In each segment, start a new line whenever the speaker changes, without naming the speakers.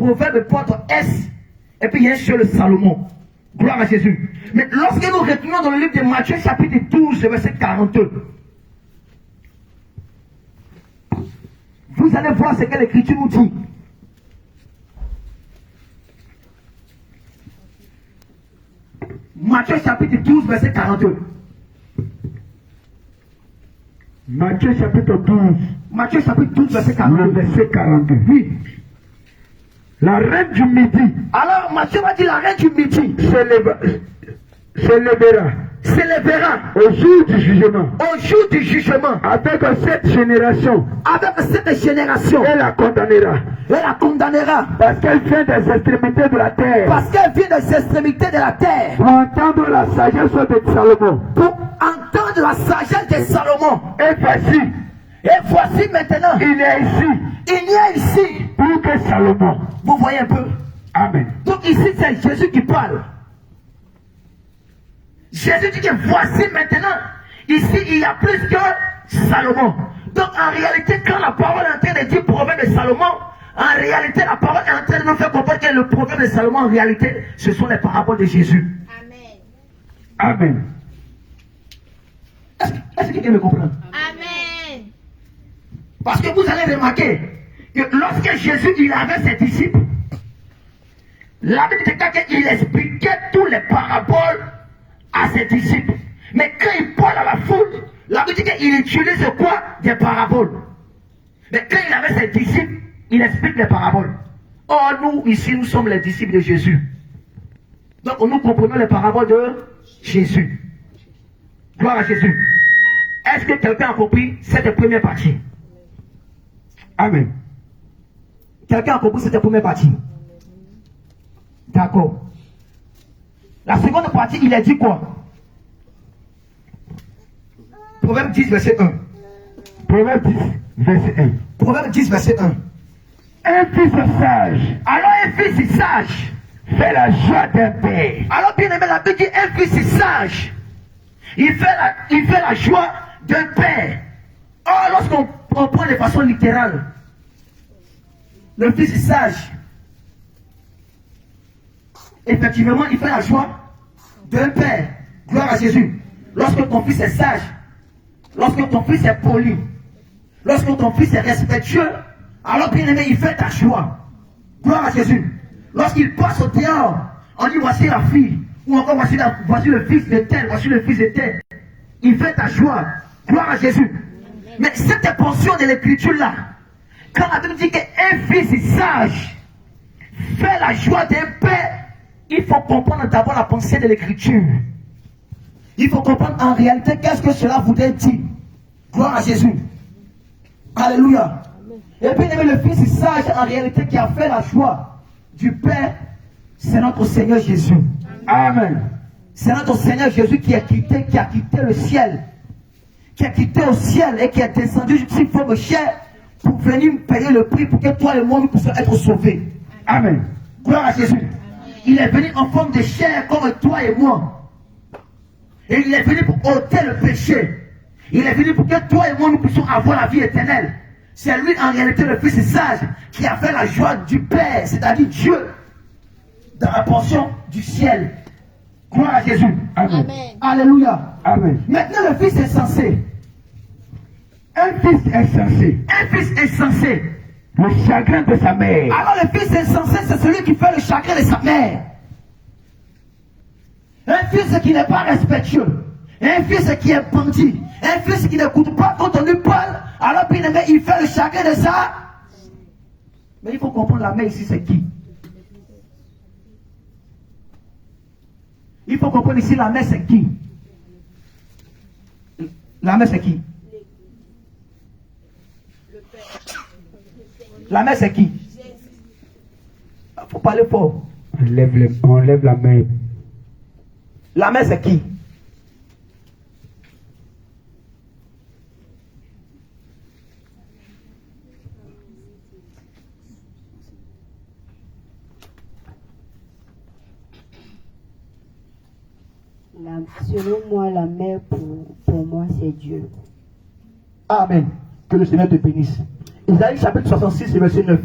Proverbe porte S, et puis il y a un seul Salomon. Gloire à Jésus. Mais lorsque nous retournons dans le livre de Matthieu, chapitre 12, verset 42, vous allez voir ce que l'Écriture nous dit. Matthieu chapitre 12, verset 42.
Matthieu chapitre 12.
Matthieu chapitre 12, verset 42.
Le verset 42. Oui. La reine du midi.
Alors Matthieu va dire la reine du midi
s'élèvera au jour du jugement.
Au jour du jugement.
Avec cette génération. Elle la condamnera.
Elle la condamnera.
Parce qu'elle vient des extrémités de la terre.
Parce qu'elle vient des extrémités de la terre.
Pour entendre la sagesse de Salomon.
Pour entendre la sagesse de Salomon.
Et voici
maintenant.
Il y a ici. Plus que Salomon.
Vous voyez un peu.
Amen.
Donc ici c'est Jésus qui parle. Jésus dit que voici maintenant. Ici il y a plus que Salomon. Donc en réalité quand la parole est en train de dire proverbe de Salomon, en réalité la parole est en train de nous faire comprendre que le proverbe de Salomon en réalité ce sont les paraboles de Jésus.
Amen.
Est-ce que quelqu'un me comprend?
Amen.
Parce que vous allez remarquer que lorsque Jésus il avait ses disciples, la Bible dit qu'il expliquait tous les paraboles à ses disciples. Mais quand il parle à la foule, la Bible dit qu'il utilise quoi? Des paraboles. Mais quand il avait ses disciples, il explique les paraboles. Or nous, ici, nous sommes les disciples de Jésus. Donc nous comprenons les paraboles de Jésus. Gloire à Jésus. Est-ce que quelqu'un a compris cette première partie?
Amen.
Quelqu'un a compris cette première partie? D'accord. La seconde partie, il a dit quoi? Proverbe 10, verset 1.
Proverbe 10, verset 1.
Proverbe 10, verset 1.
Un fils sage.
Alors un fils sage
fait la joie d'un père.
Alors bien aimé, la Bible dit un fils sage. Il fait la joie d'un père. Or, lorsqu'on prend de façon littérale, le fils sage, effectivement, il fait la joie d'un père. Gloire à Jésus. Lorsque ton fils est sage, lorsque ton fils est poli, lorsque ton fils est respectueux, alors bien aimé, il fait ta joie. Gloire à Jésus. Lorsqu'il passe au dehors, on dit voici la fille, ou encore voici le fils de tel, voici le fils de tel. Il fait ta joie. Gloire à Jésus. Mais cette portion de l'écriture là, quand la Bible dit qu'un fils sage fait la joie d'un père, il faut comprendre d'abord la pensée de l'écriture. Il faut comprendre en réalité qu'est-ce que cela voudrait dire. Gloire à Jésus. Alléluia. Et puis le fils sage en réalité qui a fait la joie du Père, c'est notre Seigneur Jésus.
Amen.
C'est notre Seigneur Jésus qui a quitté le ciel. Qui a quitté au ciel et qui est descendu sous forme chair pour venir payer le prix pour que toi et moi nous puissions être sauvés.
Amen.
Gloire à Jésus. Il est venu en forme de chair comme toi et moi. Et il est venu pour ôter le péché. Il est venu pour que toi et moi nous puissions avoir la vie éternelle. C'est lui en réalité le fils sage qui a fait la joie du Père, c'est-à-dire Dieu, dans la portion du ciel. Gloire à Jésus.
Amen.
Amen.
Alléluia.
Amen.
Maintenant le fils est censé.
Un fils insensé.
Un fils insensé.
Le chagrin de sa mère.
Alors le fils insensé, c'est celui qui fait le chagrin de sa mère. Un fils qui n'est pas respectueux. Un fils qui est bandit. Un fils qui n'écoute pas quand on lui parle. Alors bien aimé, il fait le chagrin de ça. Mais il faut comprendre la mère ici, c'est qui? Il faut comprendre ici la mère, c'est qui? La mère, c'est qui? La mère, c'est qui? Il faut parler fort.
On lève la main.
La mère, c'est qui?
Selon moi, la mère pour moi, c'est Dieu.
Amen. Que le Seigneur te bénisse. Isaïe chapitre 66, verset 9.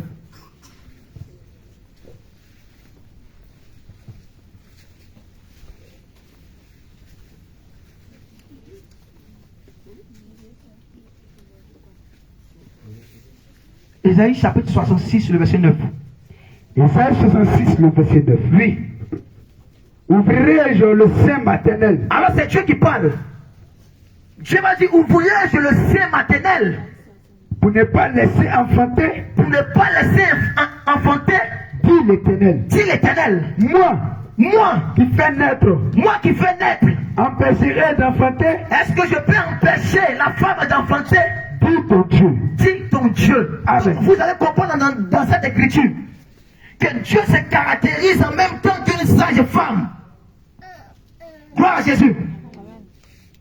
Ésaïe chapitre 66, le verset 9.
Isaïe 66, le verset 9.
Oui.
Ouvrirai-je le sein maternel?
Alors c'est Dieu qui parle. Dieu m'a dit, ouvrirai-je le sein maternel
Pour ne pas laisser enfanter?
pour ne pas laisser enfanter,
Dit l'Éternel.
dit l'Éternel.
Moi qui fais naître,
Moi qui fais naître,
empêcherai d'enfanter?
est-ce que je peux empêcher la femme d'enfanter?
Dit ton Dieu.
Dit ton Dieu.
Amen.
Vous allez comprendre dans cette écriture que Dieu se caractérise en même temps qu'une sage femme. Gloire à Jésus.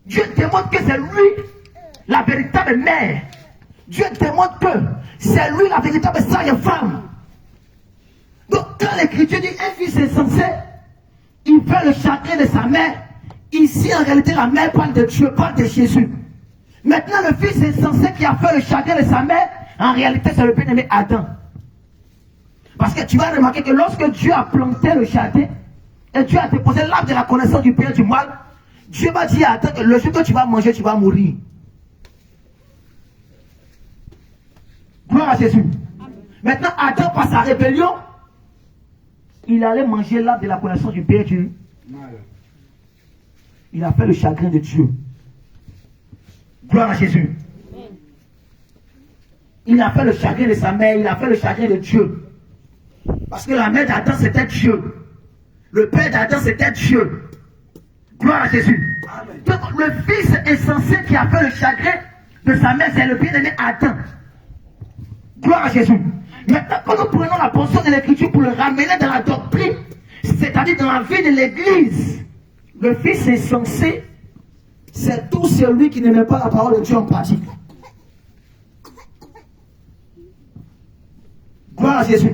Dieu démontre que c'est lui la véritable mère. Dieu démontre que c'est lui la véritable sage femme. Donc quand l'écriture dit un fils insensé, il fait le chagrin de sa mère. Ici en réalité la mère parle de Dieu, parle de Jésus. Maintenant le fils insensé qui a fait le chagrin de sa mère, en réalité c'est le bien-aimé Adam. Parce que tu vas remarquer que lorsque Dieu a planté le jardin, et Dieu a déposé l'arbre de la connaissance du bien et du mal, Dieu m'a dit à Adam que le jour que tu vas manger, tu vas mourir. Gloire à Jésus. Maintenant, Adam, par sa rébellion, il allait manger l'arbre de la connaissance du bien et du mal. Il a fait le chagrin de Dieu. Gloire à Jésus. Il a fait le chagrin de sa mère, il a fait le chagrin de Dieu. Parce que la mère d'Adam, c'était Dieu. Le père d'Adam, c'était Dieu. Gloire à Jésus. Amen. Donc, le fils insensé qui a fait le chagrin de sa mère, c'est le bien-aimé Adam. Gloire à Jésus. Maintenant, quand nous prenons la portion de l'écriture pour le ramener dans la doctrine, c'est-à-dire dans la vie de l'église, le fils insensé, c'est tout celui qui ne met pas la parole de Dieu en pratique. Gloire à Jésus.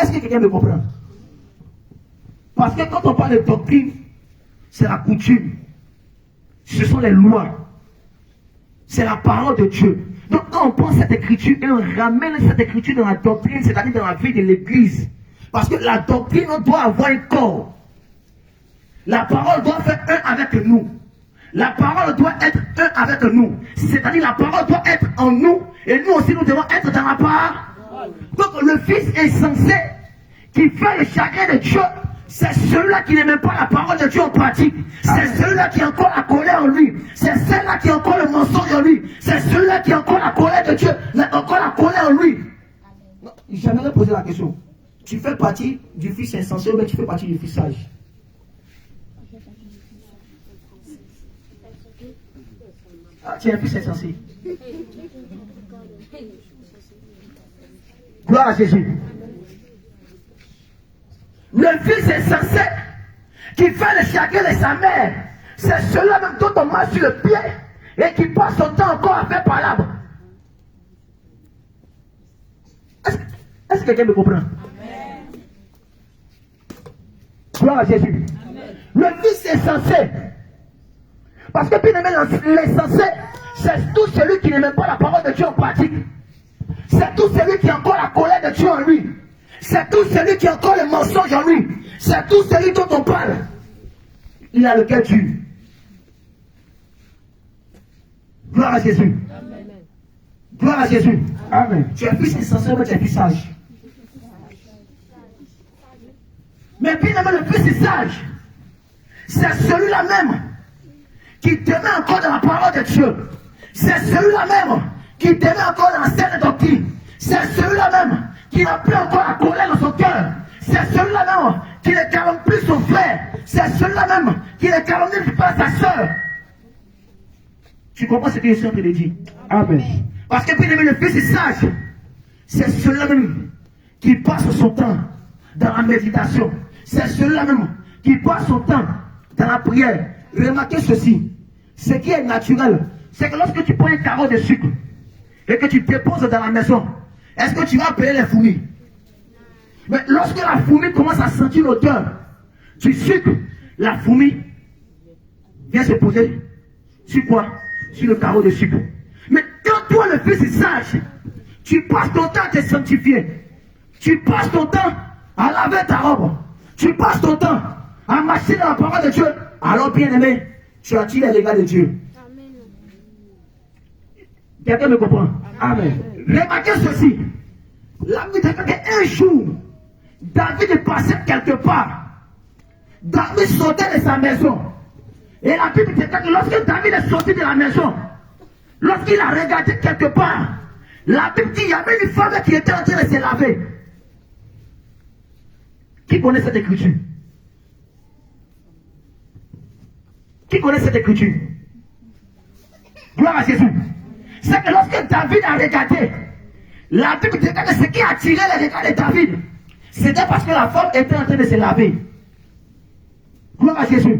Est-ce que quelqu'un me comprend? Parce que quand on parle de doctrine, c'est la coutume. Ce sont les lois. C'est la parole de Dieu. Donc quand on prend cette écriture et on ramène cette écriture dans la doctrine, c'est-à-dire dans la vie de l'église. Parce que la doctrine doit avoir un corps. La parole doit faire un avec nous. La parole doit être un avec nous. C'est-à-dire la parole doit être en nous. Et nous aussi nous devons être dans la parole. Donc le fils insensé qui fait le chagrin de Dieu, c'est celui-là qui n'aime pas la parole de Dieu en pratique. C'est celui-là qui a encore la colère en lui. C'est celui-là qui a encore le mensonge en lui. C'est celui-là qui a encore la colère de Dieu. Encore la colère en lui. J'aimerais poser la question. Tu fais partie du fils insensé ou bien tu fais partie du fils sage? Ah, tu es un fils insensé. Gloire à Jésus. Le fils insensé qui fait le chagrin de sa mère, c'est celui-là même dont on marche sur le pied et qui passe son temps encore à faire palabre. Est-ce que quelqu'un me comprend? Amen. Gloire à Jésus. Amen. Le fils insensé, parce que bien aimé, l'insensé, c'est tout celui qui n'aime pas la parole de Dieu en pratique. C'est tout celui qui a encore la colère de Dieu en lui. C'est tout celui qui a encore le mensonge en lui. C'est tout celui dont on parle. Il a le cœur dur. Gloire à Jésus. Amen. Gloire à Jésus. Amen. Tu es fils insensé, mais tu es fils sage. Mais bien aimé, le fils sage, c'est celui-là même qui demeure encore dans la parole de Dieu. C'est celui-là même qui demeure encore dans la saine doctrine. C'est celui-là même qui n'a plus encore la colère dans son cœur. C'est celui-là même qui ne calme plus son frère. C'est celui-là même qui ne calme plus sa soeur. Tu comprends ce que je suis en train de dire? Amen. Parce que bien aimé, le fils est sage. C'est celui-là même qui passe son temps dans la méditation. C'est celui-là même qui passe son temps dans la prière. Remarquez ceci. Ce qui est naturel, c'est que lorsque tu prends un carreau de sucre et que tu déposes dans la maison, est-ce que tu vas appeler les fourmis? Mais lorsque la fourmi commence à sentir l'odeur du sucre, la fourmi vient se poser sur quoi? Sur le carreau de sucre. Mais quand toi, le fils est sage, tu passes ton temps à te sanctifier. Tu passes ton temps à laver ta robe. Tu passes ton temps à marcher dans la parole de Dieu. Alors, bien aimé, tu attires les regards de Dieu. Quelqu'un me comprend? Amen. Remarquez ceci. La Bible dit qu'un jour, David passait quelque part. David sortait de sa maison. Et la Bible dit que lorsque David est sorti de la maison, lorsqu'il a regardé quelque part, la Bible dit qu'il y avait une femme qui était en train de se laver. Qui connaît cette écriture? Qui connaît cette écriture? Gloire à Jésus. C'est que lorsque David a regardé, la Bible dit que ce qui a attiré le regard de David, c'était parce que la femme était en train de se laver. Gloire à Jésus.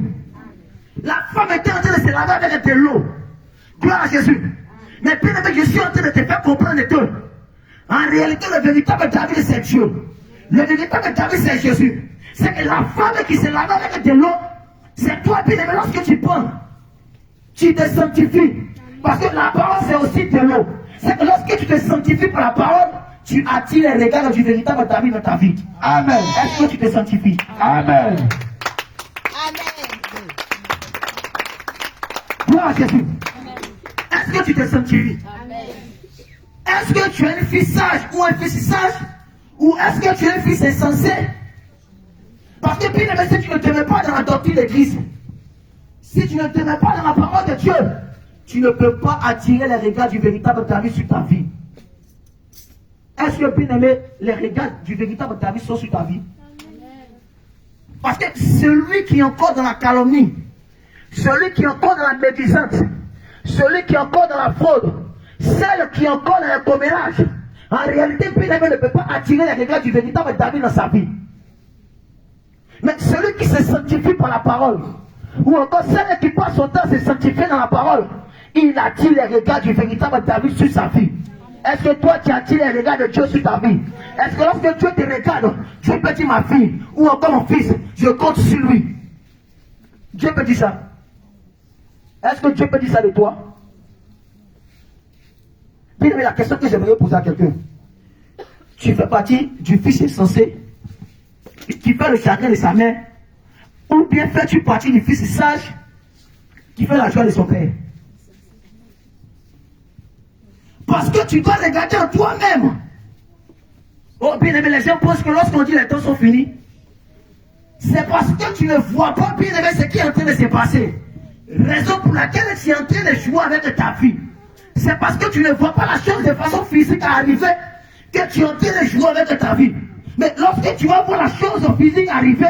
La femme était en train de se laver avec de l'eau. Gloire à Jésus. Mais bien aimé, je suis en train de te faire comprendre que, en réalité, le véritable David, c'est Dieu. Le véritable David, c'est Jésus. C'est que la femme qui se lave avec de l'eau, c'est toi, bien aimé, lorsque tu prends, tu te sanctifies. Parce que la parole, c'est aussi de l'eau. C'est que lorsque tu te sanctifies par la parole, tu attires les regards du véritable David dans ta vie. Amen. Est-ce que tu te sanctifies?
Amen.
Gloire à Jésus. Est-ce que tu te sanctifies? Est-ce que tu es une fille sage ou un fils sage? Ou est-ce que tu es un fils insensé? Parce que bien aimé, si tu ne te mets pas dans la doctrine de l'église, si tu ne te mets pas dans la parole de Dieu, tu ne peux pas attirer les regards du véritable David sur ta vie. Est-ce que bien aimé, les regards du véritable David sont sur ta vie? Parce que celui qui est encore dans la calomnie, celui qui est encore dans la médisance, celui qui est encore dans la fraude, celle qui est encore dans le commérage, en réalité, bien aimé ne peut pas attirer les regards du véritable David dans sa vie. Mais celui qui se sanctifie par la parole, ou encore celui qui passe son temps à se sanctifier dans la parole, il attire les regards du véritable David sur sa vie. Est-ce que toi tu attires les regards de Dieu sur ta vie? Est-ce que lorsque Dieu te regarde, Dieu peut dire ma fille ou encore mon fils, je compte sur lui? Dieu peut dire ça. Est-ce que Dieu peut dire ça de toi? Bien aimé, la question que j'aimerais poser à quelqu'un. Tu fais partie du fils insensé qui fait le chagrin de sa mère, ou bien fais-tu partie du fils sage qui fait la joie de son père? Parce que tu dois regarder en toi-même. Oh bien aimé, les gens pensent que lorsqu'on dit les temps sont finis, c'est parce que tu ne vois pas bien aimé ce qui est en train de se passer. Raison pour laquelle tu es en train de jouer avec ta vie. C'est parce que tu ne vois pas la chose de façon physique à arriver que tu es en train de jouer avec ta vie. Mais lorsque tu vas voir la chose physique arriver,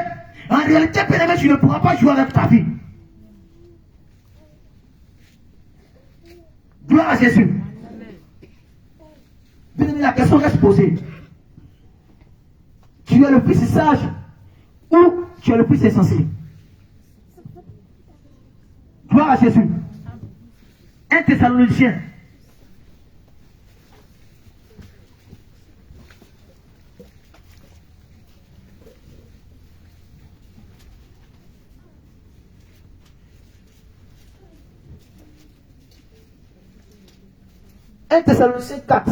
en réalité, bien aimé, tu ne pourras pas jouer avec ta vie. Gloire à Jésus. Bien aimé, la question reste posée. Tu es le fils sage ou tu es le fils insensé? Gloire à Jésus. 1 Thessaloniciens. Un Thessaloniciens 4,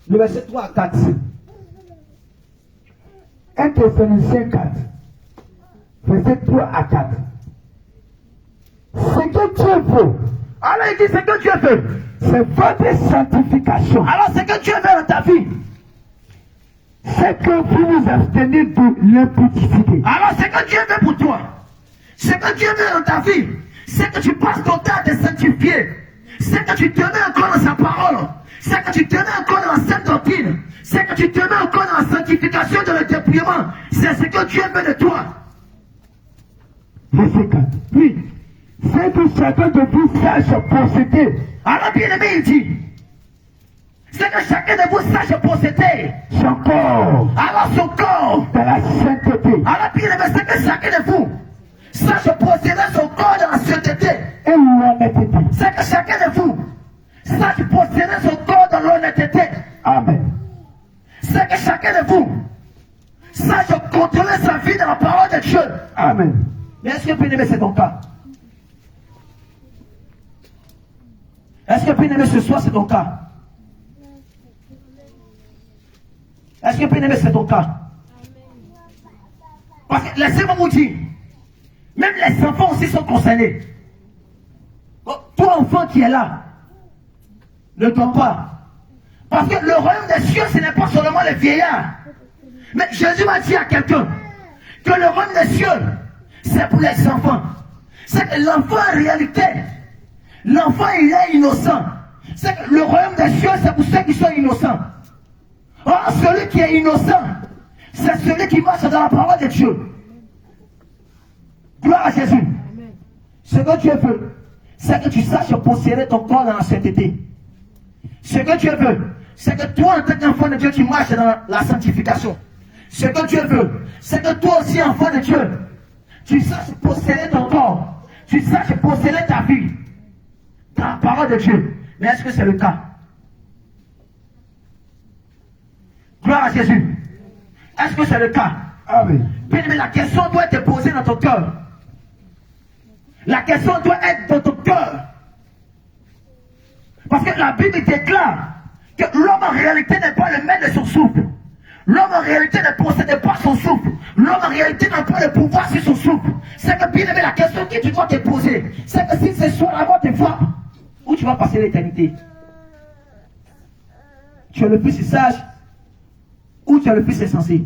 le verset 3 à 4.
1 Thessaloniciens 4, verset 3 à 4. Ce que Dieu veut,
Alors il dit ce que Dieu veut,
c'est votre sanctification.
alors ce que Dieu veut dans ta vie,
C'est que vous vous abstenez de l'impudicité.
alors ce que Dieu veut pour toi, ce que Dieu veut dans ta vie, c'est que tu passes ton temps à te sanctifier, c'est que tu te mets encore dans sa parole, c'est que tu te mets encore dans la sainte doctrine, c'est que tu te mets encore dans la sanctification de le dépouillement. C'est ce que Dieu veut de toi.
Verset 4. Oui. C'est que chacun de vous sache posséder
Alors bien aimé, il dit, c'est que chacun de vous sache posséder
son corps
alors son corps.
dans la sainteté
Alors bien aimé, c'est que chacun de vous sache posséder son corps dans la sainteté.
et l'honnêteté.
C'est que chacun de vous sache posséder son corps dans l'honnêteté.
Amen.
C'est que chacun de vous sache contrôler sa vie dans la parole de Dieu.
Amen.
Mais est-ce que bien aimé, c'est ton cas? Est-ce que bien aimé, ce soir, c'est ton cas? Est-ce que bien aimé, c'est ton cas? Parce que laissez-moi vous dire, même les enfants aussi sont concernés. Toi, enfant qui est là, ne dors pas. Parce que le royaume des cieux, ce n'est pas seulement les vieillards. Mais Jésus m'a dit à quelqu'un que le royaume des cieux, c'est pour les enfants. C'est que l'enfant en réalité, l'enfant il est innocent. C'est que le royaume des cieux, c'est pour ceux qui sont innocents. Or, celui qui est innocent, c'est celui qui marche dans la parole de Dieu. Gloire à Jésus. Ce que Dieu veut, c'est que tu saches posséder ton corps dans la sainteté. Ce que Dieu veut, c'est que toi, en tant qu'enfant de Dieu, tu marches dans la sanctification. Ce que Dieu veut, c'est que toi aussi, enfant de Dieu, tu saches posséder ton corps. Tu saches posséder ta vie dans la parole de Dieu. Mais est-ce que c'est le cas? Gloire à Jésus. Est-ce que c'est le cas?
Amen.
Mais la question doit être posée dans ton cœur. La question doit être dans ton cœur. Parce que la Bible déclare que l'homme en réalité n'est pas le maître de son souffle. L'homme en réalité ne possède pas son souffle. L'homme en réalité n'a pas le pouvoir sur son souffle. C'est que bien aimé, la question que tu dois te poser, c'est que si ce soir avant tes fois, où tu vas passer l'éternité? Tu es le fils sage ou tu es le fils insensé?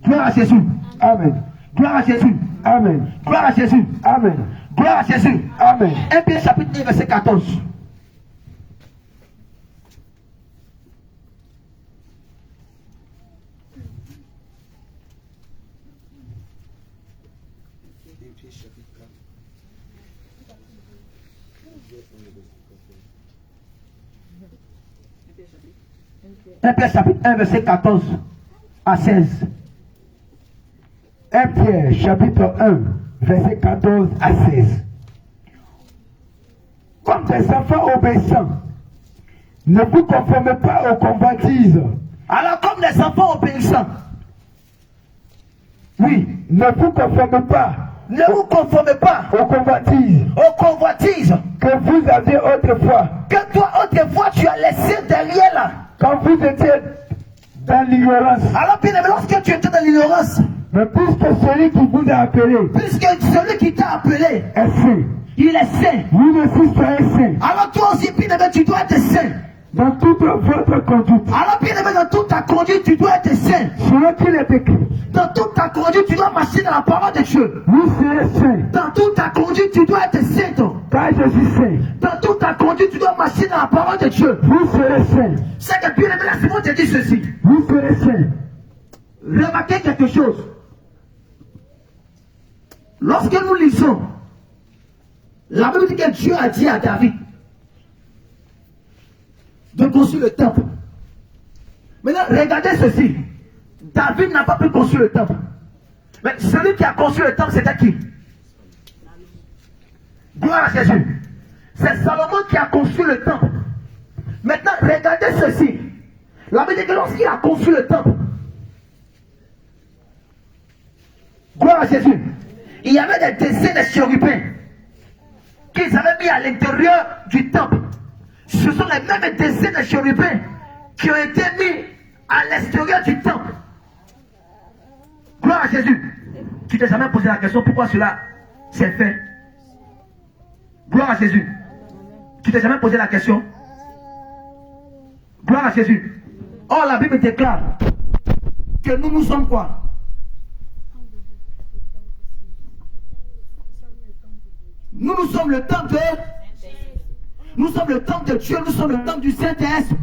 Gloire à Jésus.
Amen.
Gloire à Jésus.
Amen.
Gloire à Jésus.
Amen.
Gloire à Jésus.
Amen.
1 Pierre chapitre 1 verset 14. Un Pierre chapitre 1 verset 14 à 16.
1 Pierre chapitre 1 verset 14 à 16. Comme des enfants obéissants, ne vous conformez pas aux convoitises.
Alors comme les enfants obéissants,
Oui, ne vous conformez pas
ne vous conformez pas
aux convoitises
aux convoitises
que vous aviez autrefois,
que toi autrefois tu as laissé derrière là.
quand vous étiez dans l'ignorance.
Alors bien aimé, lorsque tu étais dans l'ignorance,
Mais puisque celui qui vous a appelé
puisque celui qui t'a appelé,
est saint,
il est saint.
vous aussi soyez saint
Alors toi aussi, bien aimé, tu dois être saint.
dans toute votre conduite.
Alors bien aimé, dans toute ta conduite, tu dois être saint.
Selon qu'il est écrit,
Dans toute ta conduite, tu dois marcher dans la parole de Dieu.
vous serez saint,
Dans toute ta conduite, tu dois être saint.
car je suis saint.
Dans toute ta conduite, tu dois marcher dans la parole de Dieu.
Vous serez saint,
C'est que bien aimé, laisse-moi te dire ceci.
vous serez saint.
Remarquez quelque chose. Lorsque nous lisons, la Bible dit que Dieu a dit à David de construire le temple. Maintenant, regardez ceci. David n'a pas pu construire le temple. Mais celui qui a construit le temple, c'était qui? Gloire à Jésus. C'est Salomon qui a construit le temple. Maintenant, regardez ceci. La Bible dit que lorsqu'il a construit le temple, gloire à Jésus, il y avait des dessins de chérubins qu'ils avaient mis à l'intérieur du temple. Ce sont les mêmes dessins de chérubins qui ont été mis à l'extérieur du temple. Gloire à Jésus. Tu t'es jamais posé la question pourquoi cela s'est fait? Gloire à Jésus. Tu t'es jamais posé la question? Gloire à Jésus. Or la Bible déclare que nous sommes quoi? Nous sommes le temple de... Nous sommes le temple de Dieu, nous sommes le temple du Saint-Esprit.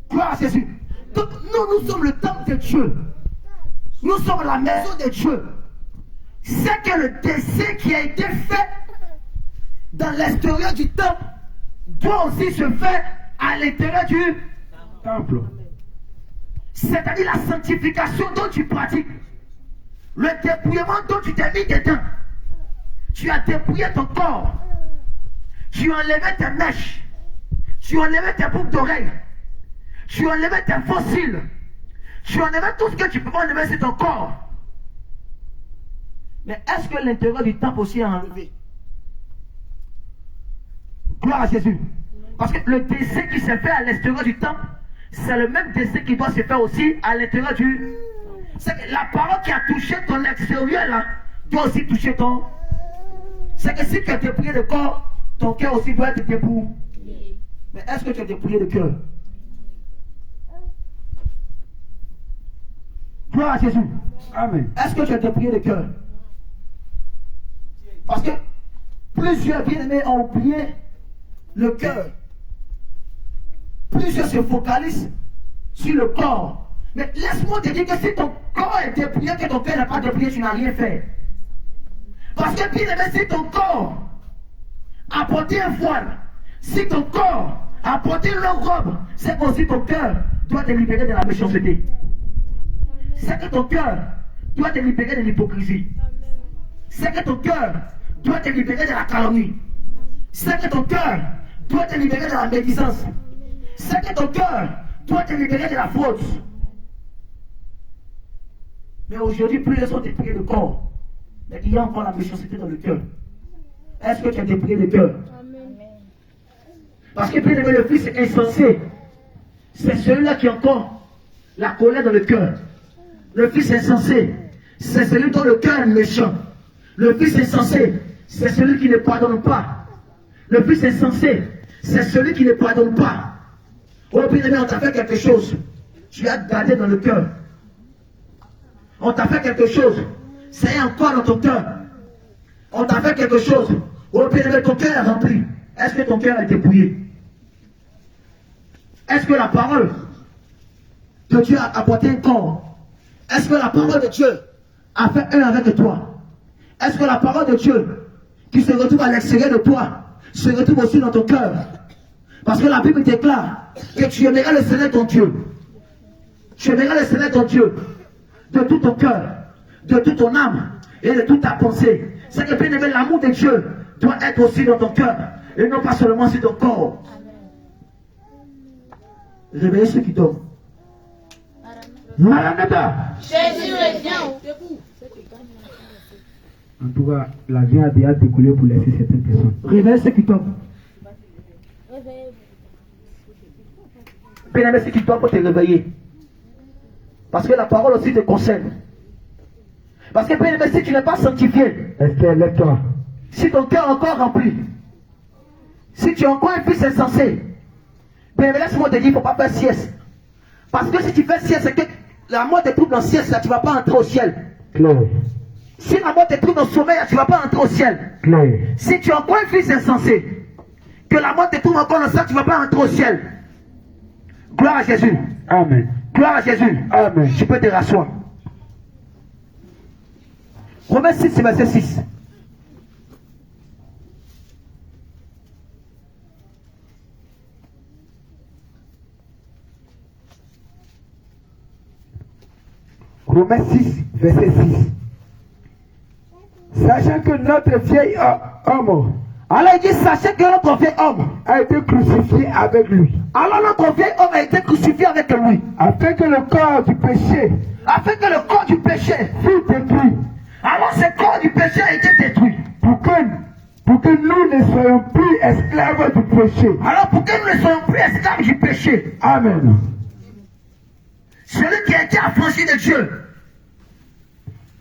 Gloire à Jésus. Donc nous sommes le temple de Dieu. Nous sommes la maison de Dieu. C'est que le dessin qui a été fait dans l'extérieur du temple doit aussi se faire à l'intérieur du
Temple.
C'est-à-dire la sanctification dont tu pratiques. Le dépouillement dont tu t'es mis dedans. Tu as dépouillé ton corps. Tu as enlevé tes mèches. Tu as enlevé tes boucles d'oreilles. Tu as enlevé tes fossiles. Tu as enlevé tout ce que tu peux enlever sur ton corps. Mais est-ce que l'intérieur du temple aussi est enlevé? Gloire à Jésus. Parce que le dessin qui s'est fait à l'extérieur du temple, c'est le même dessin qui doit se faire aussi à l'intérieur du... C'est que la parole qui a touché ton extérieur là, doit aussi toucher ton... C'est que si tu as dépouillé le corps, ton cœur aussi doit être dépouillé. Mais est-ce que tu es dépouillé de cœur? Gloire à Jésus.
Amen.
Est-ce que tu es dépouillé de cœur? Parce que plusieurs bien-aimés ont oublié le cœur. Plusieurs se focalisent sur le corps. Mais laisse-moi te dire que si ton corps est dépouillé, que ton cœur n'est pas dépouillé, tu n'as rien fait. Parce que bien aimé, si ton corps a porté un voile, si ton corps a porté une longue robe, c'est qu'aussi ton cœur doit te libérer de la méchanceté. C'est que ton cœur doit te libérer de l'hypocrisie. C'est que ton cœur doit te libérer de la calomnie. C'est que ton cœur doit te libérer de la médisance. C'est que ton cœur doit te libérer de la fraude. Mais aujourd'hui, plus les sont dépouillés le corps. Mais il y a encore la méchanceté dans le cœur. Est-ce que tu as dépouillé le cœur? Parce que bien aimé, le fils insensé, c'est celui-là qui a encore la colère dans le cœur. Le fils insensé, c'est celui dont le cœur est méchant. Le fils insensé, c'est celui qui ne pardonne pas. Le fils insensé, c'est celui qui ne pardonne pas. Oh bien aimé, on t'a fait quelque chose, tu as gardé dans le cœur. On t'a fait quelque chose, c'est encore dans ton cœur. On t'a fait quelque chose, oh bien aimé, ton cœur est rempli. Est-ce que ton cœur est dépouillé? Est-ce que la parole de Dieu a apporté un corps? Est-ce que la parole de Dieu a fait un avec toi? Est-ce que la parole de Dieu qui se retrouve à l'extérieur de toi se retrouve aussi dans ton cœur? Parce que la Bible déclare que tu aimeras le Seigneur ton Dieu. Tu aimeras le Seigneur ton Dieu de tout ton cœur, de toute ton âme et de toute ta pensée. C'est que bien aimé, l'amour de Dieu doit être aussi dans ton cœur et non pas seulement sur ton corps. Réveillez ceux qui dorment.
Maranatha.
Jésus revient.
En tout cas, la vie a déjà découlé pour laisser certaines personnes.
Réveillez ceux qui dorment. Bien aimé, ceux qui dorment pour te réveiller. Parce que la parole aussi te concerne. Parce que bien aimé, si tu n'es pas sanctifié,
Esther, lève-toi.
si ton cœur est encore rempli, si tu es encore un fils insensé, bien aimé, laisse-moi te dire, il ne faut pas faire sieste. Parce que si tu fais sieste, c'est que la mort te trouve dans le sieste, là, tu ne vas pas entrer au ciel.
Claire.
Si la mort te trouve dans le sommeil, là, tu ne vas pas entrer au ciel.
Claire.
Si tu es encore un fils insensé, que la mort te trouve encore dans ça, tu ne vas pas entrer au ciel. Gloire à Jésus.
Amen.
Gloire à Jésus.
Amen.
Tu peux te rasseoir. Romains 6, verset 6.
Romains 6, verset 6. Sachant que notre vieil homme
Alors il dit, sachez que notre vieil homme
a été crucifié avec lui,
alors notre vieil homme a été crucifié avec lui,
afin que le corps du péché
afin que le corps du péché,
fût détruit,
alors ce corps du péché a été détruit.
pour que nous ne soyons plus esclaves du péché.
Alors pour que nous ne soyons plus esclaves du péché,
Amen.
celui qui a été affranchi de Dieu,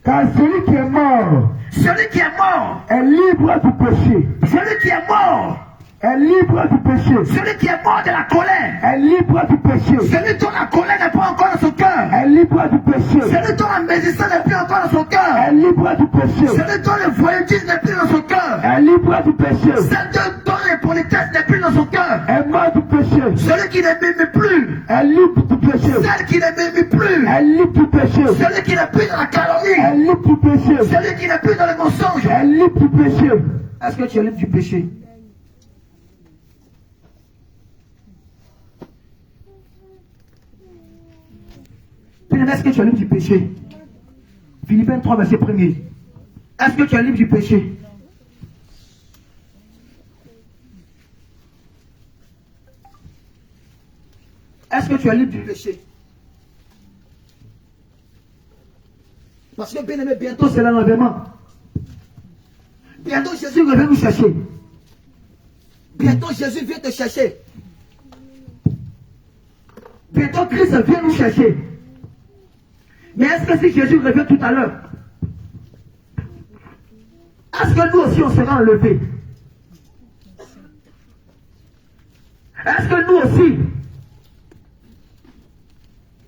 Car celui qui est mort
celui qui est mort,
est libre du péché,
celui qui est mort,
est libre du péché,
celui qui est mort de la colère,
est libre du péché,
celui dont la colère n'est pas encore dans son cœur,
est libre du péché,
celui dont la médisance n'est plus encore dans son cœur,
est libre du péché,
celui dont le voyeutisme n'est plus dans son cœur,
est libre du péché,
celui dont l'impolitesse n'est plus dans son cœur,
est mort du péché,
celui qui ne m'aime plus,
est libre du péché,
celle qui ne m'aime plus,
est libre du péché,
celui qui n'est plus dans la
est
calomnie,
libre du péché,
celui qui n'est plus dans le mensonge.
est libre du péché.
Est-ce que tu es libre du péché? Est-ce que tu es libre du péché? Philippiens 3, verset 1er. Est-ce que tu es libre du péché? Est-ce que tu es libre du péché? Parce que bien aimé, bientôt c'est l'enlèvement. Bientôt Jésus revient nous chercher. Bientôt Jésus vient te chercher. Bientôt Christ vient nous chercher. Mais est-ce que si Jésus revient tout à l'heure, est-ce que nous aussi on sera enlevés? Est-ce que nous aussi,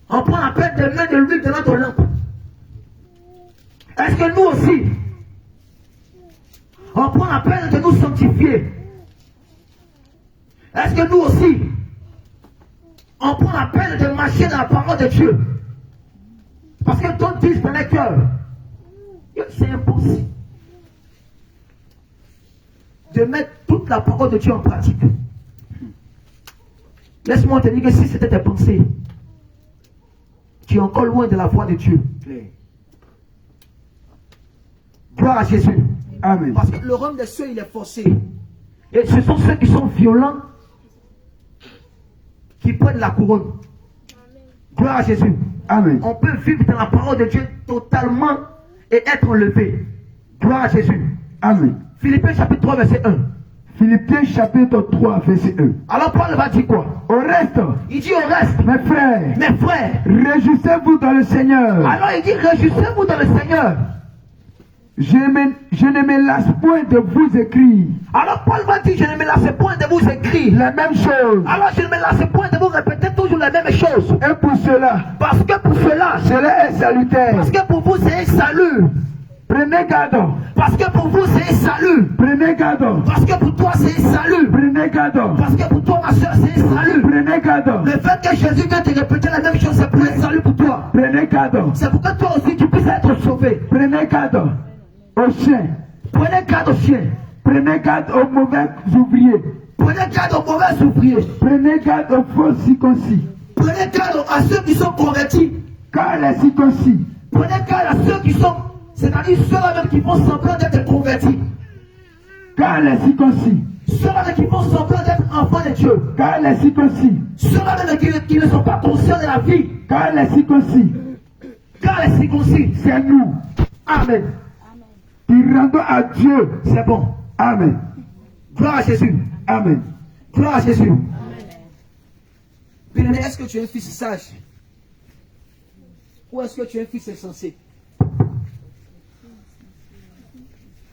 on prend la peine de mettre de l'huile dans notre lampe? Est-ce que nous aussi, on prend la peine de nous sanctifier? Est-ce que nous aussi, on prend la peine de marcher dans la parole de Dieu? Parce que d'autres disent dans les cœurs, c'est impossible de mettre toute la parole de Dieu en pratique. Laisse-moi te dire que si c'était tes pensées, tu es encore loin de la voie de Dieu. Gloire à Jésus.
Amen.
Parce que le royaume des cieux, il est forcé. Et ce sont ceux qui sont violents qui prennent la couronne. Gloire à Jésus.
Amen.
On peut vivre dans la parole de Dieu totalement et être enlevé. Gloire à Jésus.
Amen.
Philippiens chapitre 3 verset 1.
Philippiens chapitre 3 verset 1.
Alors Paul va dire quoi?
Au reste,
Il dit au reste,
mes frères, réjouissez-vous dans le Seigneur.
alors il dit réjouissez-vous dans le Seigneur.
Je ne me lasse point de vous écrire
Alors Paul va dire je ne me lasse point de vous écrire.
la même chose.
Alors je ne me lasse point de vous répéter toujours les mêmes choses.
Et pour cela,
Parce que pour cela,
cela est salutaire.
parce que pour vous c'est un salut.
Prenez garde.
Parce que pour vous c'est un salut.
Prenez garde.
Parce que pour toi c'est un salut.
Prenez garde.
Parce que pour toi ma soeur c'est un salut.
Prenez garde.
Le fait que Jésus vient te répéter la même chose c'est pour un salut pour toi.
Prenez garde.
C'est pour que toi aussi tu puisses être sauvé.
Prenez garde aux chiens.
Prenez garde aux chiens.
Prenez garde aux mauvais ouvriers.
Prenez garde aux mauvais ouvriers.
Prenez garde aux faux circoncis.
Prenez garde à ceux qui sont convertis.
Car les circoncis,
Prenez garde à ceux qui sont, c'est-à-dire ceux-là même qui font semblant d'être convertis.
car les circoncis,
Ceux-là même qui font semblant d'être enfants de Dieu.
car les circoncis,
Ceux-là même qui ne sont pas conscients de la vie.
car les circoncis,
Car les circoncis.
c'est nous
Amen.
qui rendons à Dieu.
C'est bon.
Amen.
Gloire à Jésus.
Amen.
Gloire à Jésus. Bien-aimé, est-ce que tu es un fils sage? Ou est-ce que tu es un fils insensé?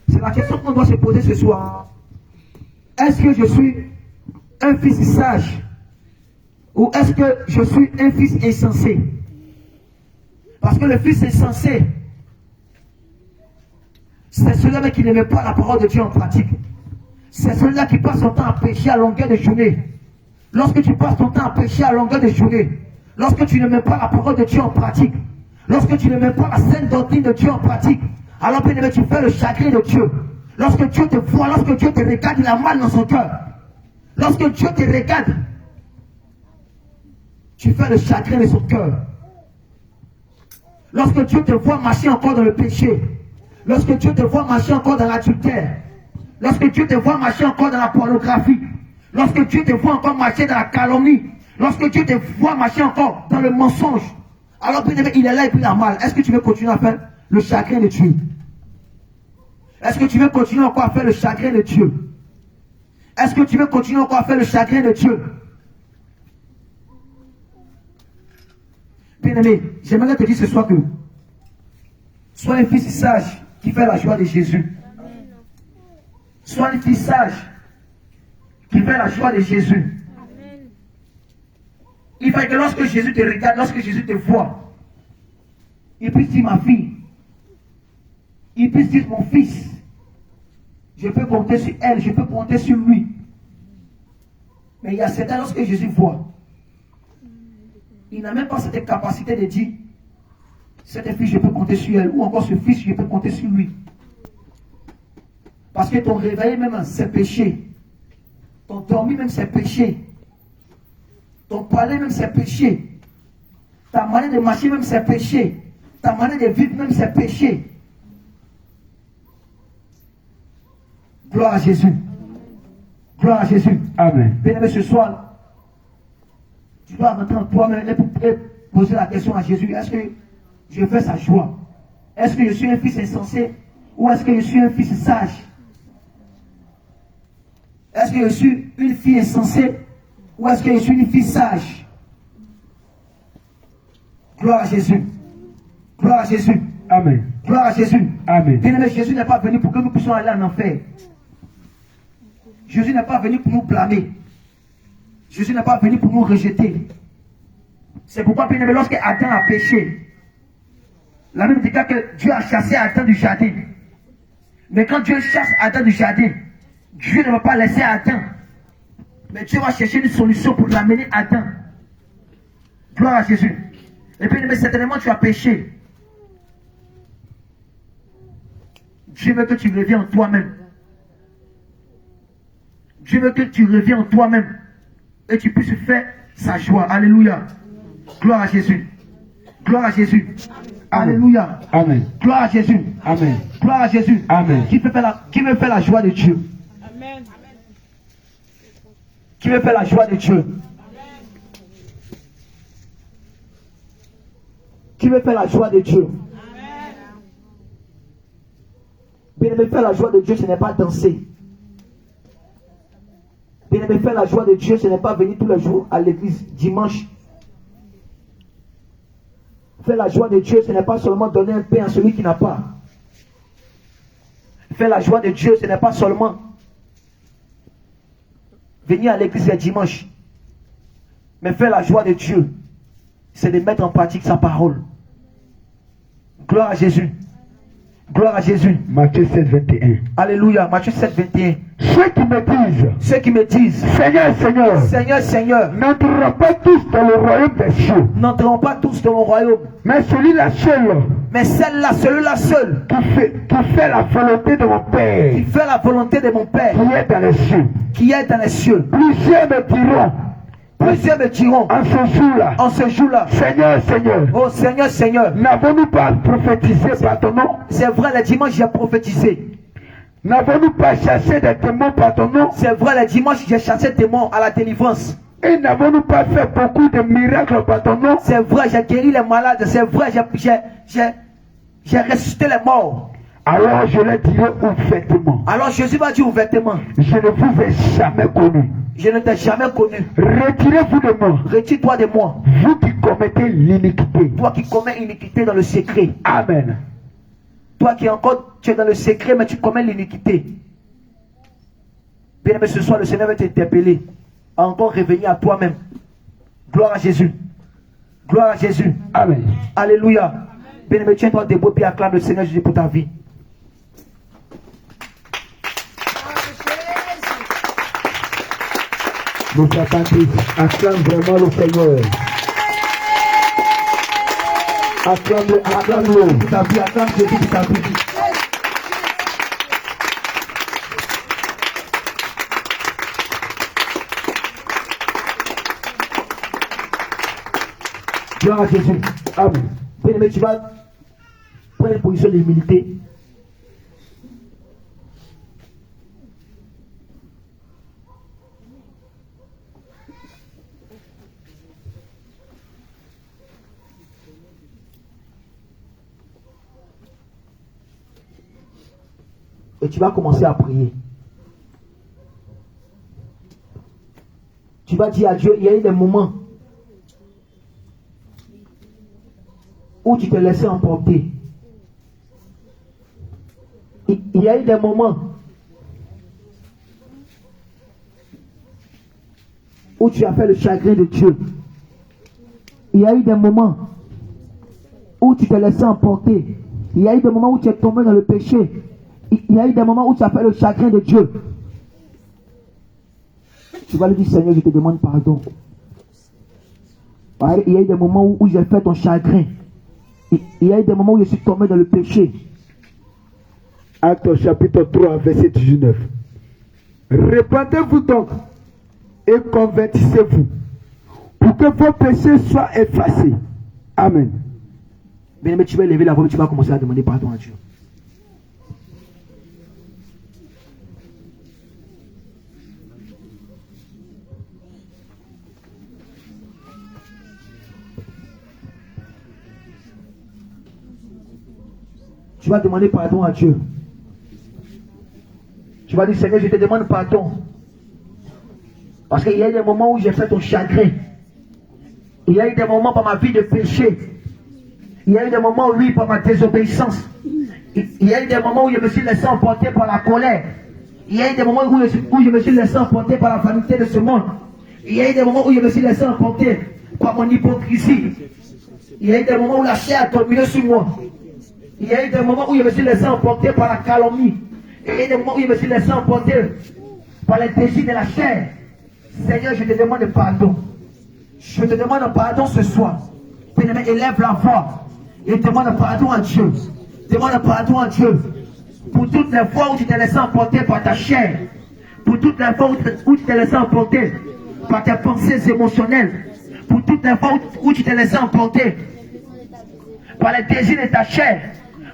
C'est la question qu'on doit se poser ce soir. Est-ce que je suis un fils sage? Ou est-ce que je suis un fils insensé? Parce que le fils insensé, c'est celui-là qui ne met pas la parole de Dieu en pratique. C'est celui-là qui passe son temps à pécher à longueur de journée. Lorsque tu passes ton temps à pécher à longueur de journée, lorsque tu ne mets pas la parole de Dieu en pratique, lorsque tu ne mets pas la sainte doctrine de Dieu en pratique, alors bien aimé, tu fais le chagrin de Dieu. Lorsque Dieu te voit, lorsque Dieu te regarde, il a mal dans son cœur. Lorsque Dieu te regarde, tu fais le chagrin de son cœur. Lorsque Dieu te voit marcher encore dans le péché, lorsque Dieu te voit marcher encore dans l'adultère, lorsque Dieu te voit marcher encore dans la pornographie, lorsque Dieu te voit encore marcher dans la calomnie, lorsque Dieu te voit marcher encore dans le mensonge, alors bien aimé, il est là et puis il a mal. Est-ce que tu veux continuer à faire le chagrin de Dieu? Est-ce que tu veux continuer encore à faire le chagrin de Dieu? Est-ce que tu veux continuer encore à faire le chagrin de Dieu? Bien-aimé, j'aimerais te dire ce soir que sois un fils sage qui fait la joie de Jésus. Sois un fils sage qui fait la joie de Jésus. Il faut que lorsque Jésus te regarde, lorsque Jésus te voit, il puisse dire ma fille, il puisse dire mon fils, je peux compter sur elle, je peux compter sur lui. Mais il y a certains, lorsque Jésus voit, il n'a même pas cette capacité de dire, cette fille, je peux compter sur elle, ou encore ce fils, je peux compter sur lui. Parce que ton réveil même, c'est péché. Ton dormir même, c'est péché. Ton parler même, c'est péché. Ta manière de marcher même, c'est péché. Ta manière de vivre même, c'est péché. Gloire à Jésus. Gloire à Jésus.
Amen.
Bien-aimé, ce soir, tu dois rentrer en toi-même et poser la question à Jésus. Est-ce que je fais sa joie? Est-ce que je suis un fils insensé? Ou est-ce que je suis un fils sage? Est-ce que je suis une fille insensée? Ou est-ce que je suis une fille sage? Gloire à Jésus. Gloire à Jésus.
Amen.
Gloire à Jésus.
Amen.
Bien-aimé, Jésus n'est pas venu pour que nous puissions aller en enfer. Jésus n'est pas venu pour nous blâmer. Jésus n'est pas venu pour nous rejeter. C'est pourquoi, bien aimé, lorsque Adam a péché, la Bible déclare que Dieu a chassé Adam du jardin. Mais quand Dieu chasse Adam du jardin, Dieu ne va pas laisser Adam. Mais Dieu va chercher une solution pour l'amener à Adam. Gloire à Jésus. Et puis, mais certainement, tu as péché. Dieu veut que tu reviennes en toi-même. Dieu veut que tu reviennes en toi-même. Et tu puisses faire sa joie. Alléluia. Gloire à Jésus. Gloire à Jésus. Alléluia.
Amen.
Gloire à Jésus.
Amen.
Gloire à Jésus.
Amen.
Qui veut faire la joie de Dieu?
Amen.
Qui veut faire la joie de Dieu? Qui veut faire la joie de Dieu? Bien-aimé, faire la joie de Dieu, ce n'est pas danser. Bien-aimé, faire la joie de Dieu, ce n'est pas venir tous les jours à l'église dimanche. Faire la joie de Dieu, ce n'est pas seulement donner un pain à celui qui n'a pas. Faire la joie de Dieu, ce n'est pas seulement venir à l'église le dimanche. Mais faire la joie de Dieu, c'est de mettre en pratique sa parole. Gloire à Jésus. Gloire à Jésus.
Matthieu 7, 21.
Alléluia. Matthieu 7, 21.
Ceux qui me disent,
Seigneur,
Seigneur,
Seigneur, Seigneur,
n'entreront pas tous dans le royaume des cieux,
n'entreront pas tous dans mon royaume.
mais celui-là seul
Mais celui-là seul,
qui fait la volonté de mon Père,
qui fait la volonté de mon Père,
qui est dans les cieux.
qui est dans les cieux.
Plusieurs me diront,
En ce jour-là,
Seigneur, Seigneur,
oh Seigneur, Seigneur,
n'avons-nous pas prophétisé par ton nom?
c'est vrai, le dimanche, j'ai prophétisé.
N'avons-nous pas chassé des démons par ton nom?
C'est vrai, le dimanche, j'ai chassé des démons à la délivrance.
Et n'avons-nous pas fait beaucoup de miracles par ton nom?
C'est vrai, j'ai guéri les malades. C'est vrai, j'ai ressuscité les morts.
Alors je leur dirai ouvertement,
Alors Jésus va dire ouvertement,
je ne vous ai jamais connu.
je ne t'ai jamais connu.
Retirez-vous de moi,
Retire-toi de moi,
vous qui commettez l'iniquité.
toi qui commets l'iniquité dans le secret.
Amen.
Toi qui encore, tu es dans le secret, mais tu commets l'iniquité. Bien aimé, ce soir, le Seigneur va t'interpeller à encore revenir à toi-même. Gloire à Jésus. Gloire à Jésus.
Amen.
Alléluia. Bien aimé, tiens-toi debout et acclame le Seigneur Jésus pour ta vie.
Mon frère Patrick, acclame vraiment le Seigneur. Acclame-le
Pour ta vie, acclame Jésus pour ta vie. Gloire à Jésus.
Amen.
Bien aimé, tu vas prendre une position d'humilité. Et tu vas commencer à prier. Tu vas dire à Dieu, il y a eu des moments où tu te laissais emporter. Il y a eu des moments où tu as fait le chagrin de Dieu. Il y a eu des moments où tu te laissais emporter. Il y a eu des moments où tu es tombé dans le péché. Il y a eu des moments où tu as fait le chagrin de Dieu. Tu vas lui dire, Seigneur, je te demande pardon. Il y a eu des moments où j'ai fait ton chagrin. Il y a eu des moments où je suis tombé dans le péché.
Actes chapitre 3, verset 19. Répandez-vous donc et convertissez-vous pour que vos péchés soient effacés. Amen.
Bien aimé, tu vas lever la voix et tu vas commencer à demander pardon à Dieu. Tu vas demander pardon à Dieu. Tu vas dire, Seigneur, je te demande pardon. Parce qu'il y a eu des moments où j'ai fait ton chagrin. Il y a eu des moments par ma vie de péché. Il y a eu des moments, oui, par ma désobéissance. Il y a eu des moments où je me suis laissé emporter par la colère. Il y a eu des moments où je me suis laissé emporter par la vanité de ce monde. Il y a eu des moments où je me suis laissé emporter par mon hypocrisie. Il y a eu des moments où la chair a dominé sur moi. Il y a eu des moments où je me suis laissé emporter par la calomnie. Il y a eu des moments où je me suis laissé emporter par les désirs de la chair. Seigneur, je te demande pardon. Je te demande pardon ce soir. Bien-aimé, élève la voix et demande pardon à Dieu. Demande pardon à Dieu pour toutes les fois où tu t'es laissé emporter par ta chair. Pour toutes les fois où tu t'es laissé emporter par tes pensées émotionnelles. Pour toutes les fois où tu t'es laissé emporter par les désirs de ta chair.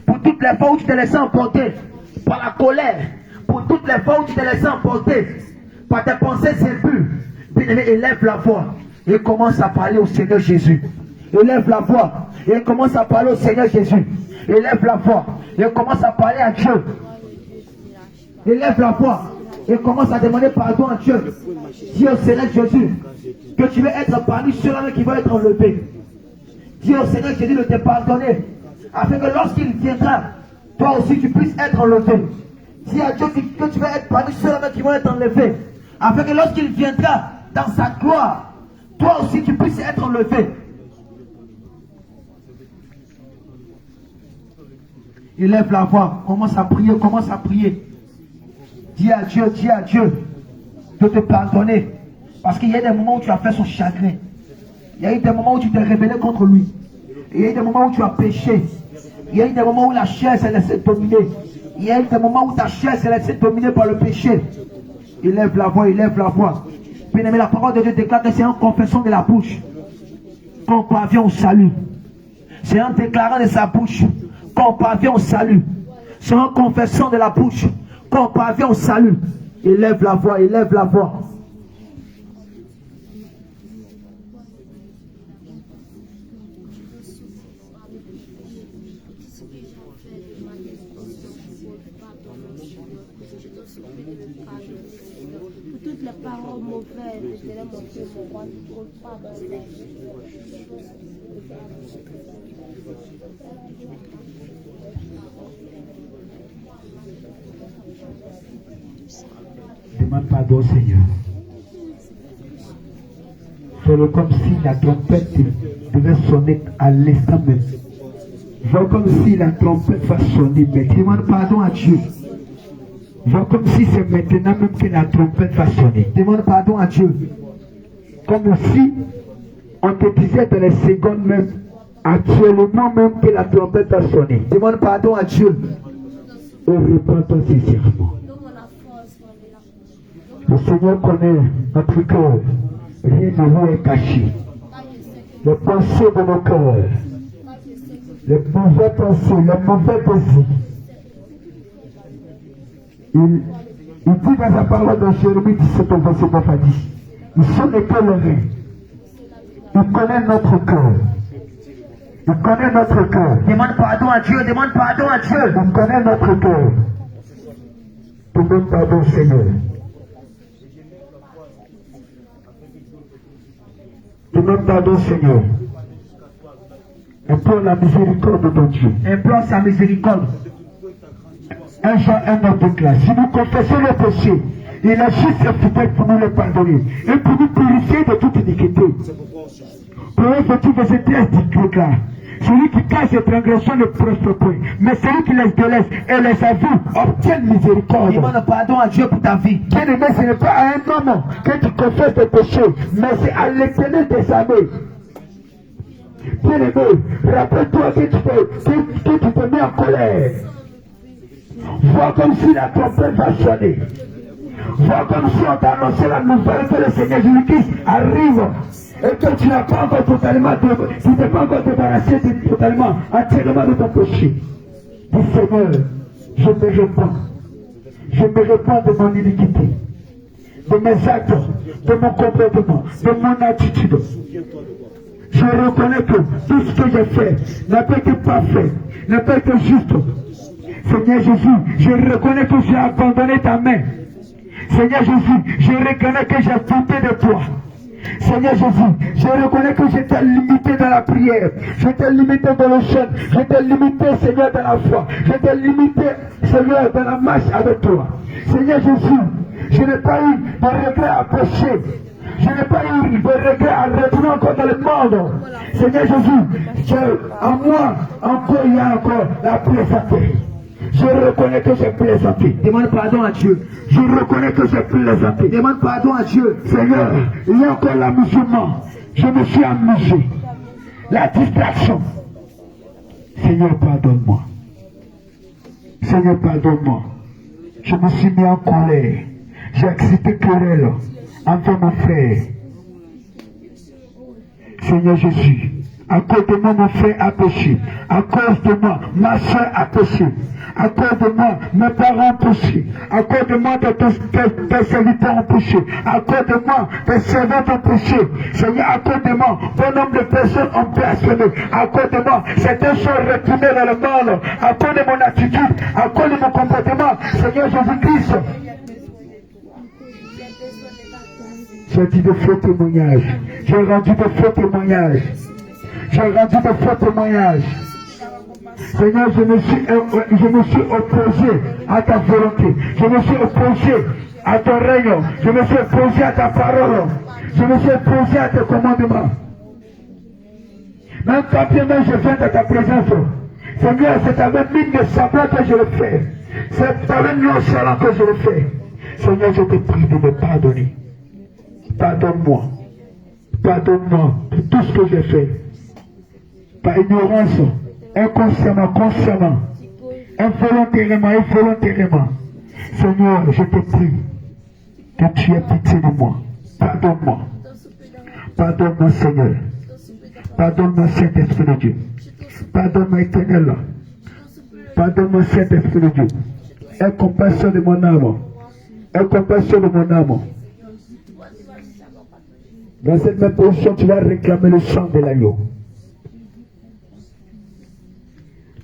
Pour toutes les fois où tu t'es laissé emporter par la colère. Pour toutes les fois où tu t'es laissé emporter par tes pensées impures. Bien-aimé, élève la voix et commence à parler au Seigneur Jésus. Élève la voix et commence à parler au Seigneur Jésus. Élève la voix et commence à parler à Dieu. Élève la voix et commence à demander pardon à Dieu. Dis au Seigneur Jésus que tu veux être parmi ceux-là qui vont être enlevés. Dis au Seigneur Jésus de te pardonner afin que lorsqu'il viendra, toi aussi tu puisses être enlevé. Dis à Dieu que tu veux être parmi ceux-là qui vont être enlevés afin que lorsqu'il viendra dans sa gloire, toi aussi tu puisses être enlevé. Élève la voix, commence à prier, commence à prier. Dis à Dieu de te pardonner. Parce qu'il y a des moments où tu as fait son chagrin. Il y a eu des moments où tu t'es rebellé contre lui. Il y a eu des moments où tu as péché. Il y a eu des moments où la chair s'est laissée dominer. Il y a eu des moments où ta chair s'est laissée dominer par le péché. Élève la voix, élève la voix. Bien-aimé, la parole de Dieu déclare que c'est en confession de la bouche qu'on parvient au salut. C'est en déclarant de sa bouche qu'on parvient au salut. C'est en confession de la bouche qu'on parvient au salut. Élève la voix, élève la voix.
Toutes les paroles mauvaises, je te mon Dieu, mon roi, tu trouves pas dans
Demande pardon au Seigneur. Fais-le comme si la trompette devait sonner à l'instant même. Vois comme si la trompette va sonner, mais demande pardon à Dieu. Vois comme si c'est maintenant même que la trompette va sonner.
Demande pardon à Dieu.
Comme si on te disait dans les secondes même, actuellement même que la trompette va sonner.
Demande pardon à Dieu.
Et réponds-toi sincèrement. Le Seigneur connaît notre cœur. Rien ne lui est caché. Les pensées de nos cœurs, les mauvais pensées, les mauvais désirs. Il dit dans sa parole dans Jérémie 17 au verset 9 à 10. Il sont éclairés. Il connaît notre cœur. Il connaît notre cœur.
Demande pardon à Dieu, demande pardon à Dieu.
Il connaît notre cœur. Demande pardon, Seigneur. Demande pardon, Seigneur. Implore la miséricorde de ton Dieu.
Implore sa miséricorde.
1 Jean 1 déclare, si nous confessons nos péchés, il est juste et fidèle pour nous les pardonner et pour nous purifier de toute iniquité. Proverbe 28 verset 13 déclare, celui qui cache ses transgressions ne prospère point, mais celui qui les délaisse et les avoue obtient miséricorde.
Demande pardon à Dieu pour ta vie.
Bien-aimé, ce n'est pas à un moment que tu confesses tes péchés, mais c'est à l'Éternel des armées. Bien-aimé, rappelle-toi que tu te mets en colère. Vois comme si la trompette va sonner. Vois comme si on t'a annoncé la nouvelle que le Seigneur Jésus-Christ arrive et que tu n'as pas encore totalement, tu n'es pas encore débarrassé totalement, entièrement de ton péché. Dis Seigneur, je me répands. Je me répands de mon iniquité, de mes actes, de mon comportement, de mon attitude. Je reconnais que tout ce que j'ai fait n'a pas été parfait, n'a pas été juste. Seigneur Jésus, je reconnais que j'ai abandonné ta main. Seigneur Jésus, je reconnais que j'ai douté de toi. Seigneur Jésus, je reconnais que j'étais limité dans la prière, j'étais limité dans le jeûne, j'étais limité, Seigneur, dans la foi, j'étais limité, Seigneur, dans la marche avec toi. Seigneur Jésus, je n'ai pas eu de regret à pécher. Je n'ai pas eu de regret en retournant encore dans le monde. Seigneur Jésus, en moi, encore il y a encore la plaisanterie. Je reconnais que j'ai plaisanté.
Demande pardon à Dieu.
Je reconnais que j'ai plaisanté.
Demande pardon à Dieu.
Seigneur, il y a encore l'amusement. Je me suis amusé. La distraction. Seigneur, pardonne-moi. Seigneur, pardonne-moi. Je me suis mis en colère. J'ai excité querelle envers mon frère. Seigneur Jésus, à cause de moi, mon frère a péché. À cause de moi, ma soeur a péché. À cause de moi, mes parents ont péché. À cause de moi, tes serviteurs ont péché. À cause de moi, tes servantes ont péché. Seigneur, à cause de moi, bon nombre de personnes ont blasphémé. À cause de moi, certains sont retournés dans le monde. À cause de mon attitude, à cause de mon comportement. Seigneur Jésus-Christ, j'ai dit de faux témoignages. J'ai rendu de faux témoignages. J'ai rendu de faux témoignages. Seigneur, je me suis opposé à ta volonté. Je me suis opposé à ton règne. Je me suis opposé à ta parole. Je me suis opposé à tes commandements. Même quand bien même je viens de ta présence, Seigneur, c'est avec mine de sabbat que je le fais. C'est avec nonchalant que je le fais. Seigneur, je te prie de me pardonner. Pardonne-moi. Pardonne-moi pour tout ce que j'ai fait. Par ignorance, inconsciemment, consciemment, involontairement. Seigneur, je te prie que tu aies pitié de moi. Pardonne-moi. Pardonne-moi, Seigneur. Pardonne-moi, Saint-Esprit de Dieu. Pardonne-moi, Éternel. Pardonne-moi, Saint-Esprit de Dieu. Aie compassion de mon âme. Aie compassion de mon âme. Dans cette même position, tu vas réclamer le sang de l'agneau.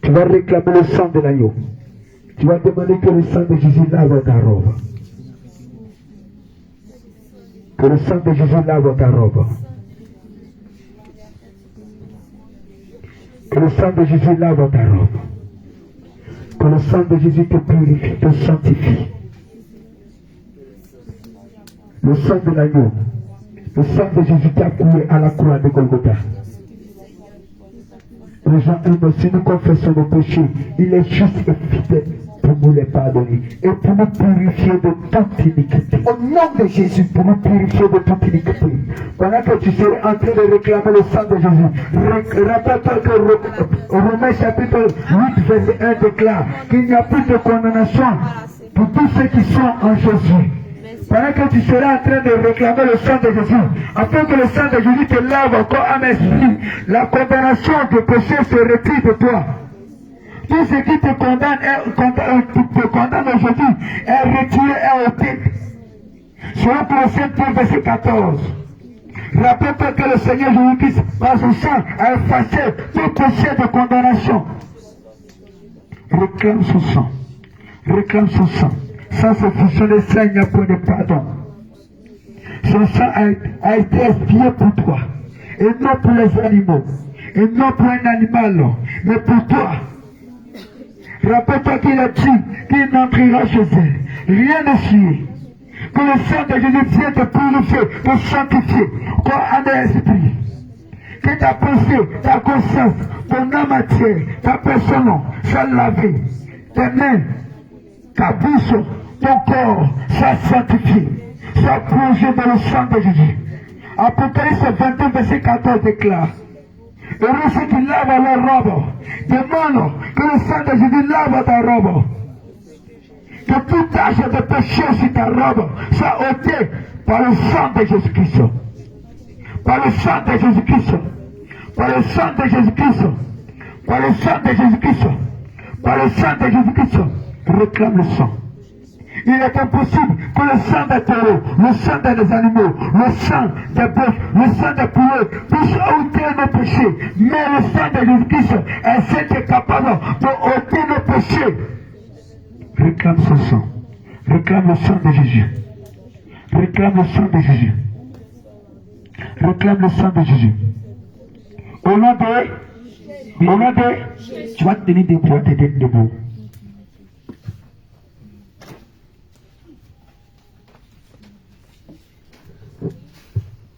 Tu vas réclamer le sang de l'agneau. Tu vas demander que le sang de Jésus lave ta robe. Que le sang de Jésus lave ta robe. Que le sang de Jésus lave ta robe. Que le sang de Jésus te purifie, te sanctifie. Le sang de l'agneau. Le sang de Jésus qui a coulé à la croix de Golgotha. Les gens aiment, si nous confessons nos péchés, il est juste et fidèle pour nous les pardonner et pour nous purifier de toute iniquité. Au nom de Jésus, pour nous purifier de toute iniquité. Pendant que tu serais en train de réclamer le sang de Jésus, rappelle-toi que Romains chapitre 8, verset 1 déclare qu'il n'y a plus de condamnation pour tous ceux qui sont en Jésus. Pendant que tu seras en train de réclamer le sang de Jésus, afin que le sang de Jésus te lave encore un esprit, la condamnation de péché se retire de toi. Tout ce qui te condamne aujourd'hui est retiré et ôté. Selon Colossiens 3, verset 14. Rappelle-toi que le Seigneur Jésus-Christ, par son sang, a effacé tout péché de condamnation. Réclame son sang. Réclame son sang. Sans ce fusion de sang, il n'y a point de pardon. Son sang a été expié pour toi. Et non pour les animaux. Et non pour un animal. Mais pour toi. Rappelle-toi qu'il a dit qu'il n'entrera chez elle. Rien ne suit. Que le sang de Jésus vienne te purifier, te sanctifier. Corps, âme et esprit. Que ta pensée, ta conscience, ton âme entière, ta personne soit lavée. Tes mains, ta bouche, ton corps soit sanctifié, soit plongé dans le sang de Jésus. Apocalypse 22, verset 14 déclare: heureux ceux qui lavent leur robe. Demande que le sang de Jésus lave ta robe. Que toute tâche de péché sur ta robe soit ôtée par le sang de Jésus-Christ. Par le sang de Jésus-Christ. Par le sang de Jésus-Christ. Par le sang de Jésus-Christ. Par le sang de Jésus-Christ. Réclame le sang. Il est impossible que le sang des taureaux, le sang des animaux, le sang des bœufs, le sang des poulets puisse ôter nos péchés. Mais le sang de Jésus-Christ est ce qui est capable de ôter nos péchés. Réclame ce sang. Réclame le sang de Jésus. Réclame le sang de Jésus. Réclame le sang de Jésus. Au nom de, tu vas te tenir debout. Tu vas te tenir debout.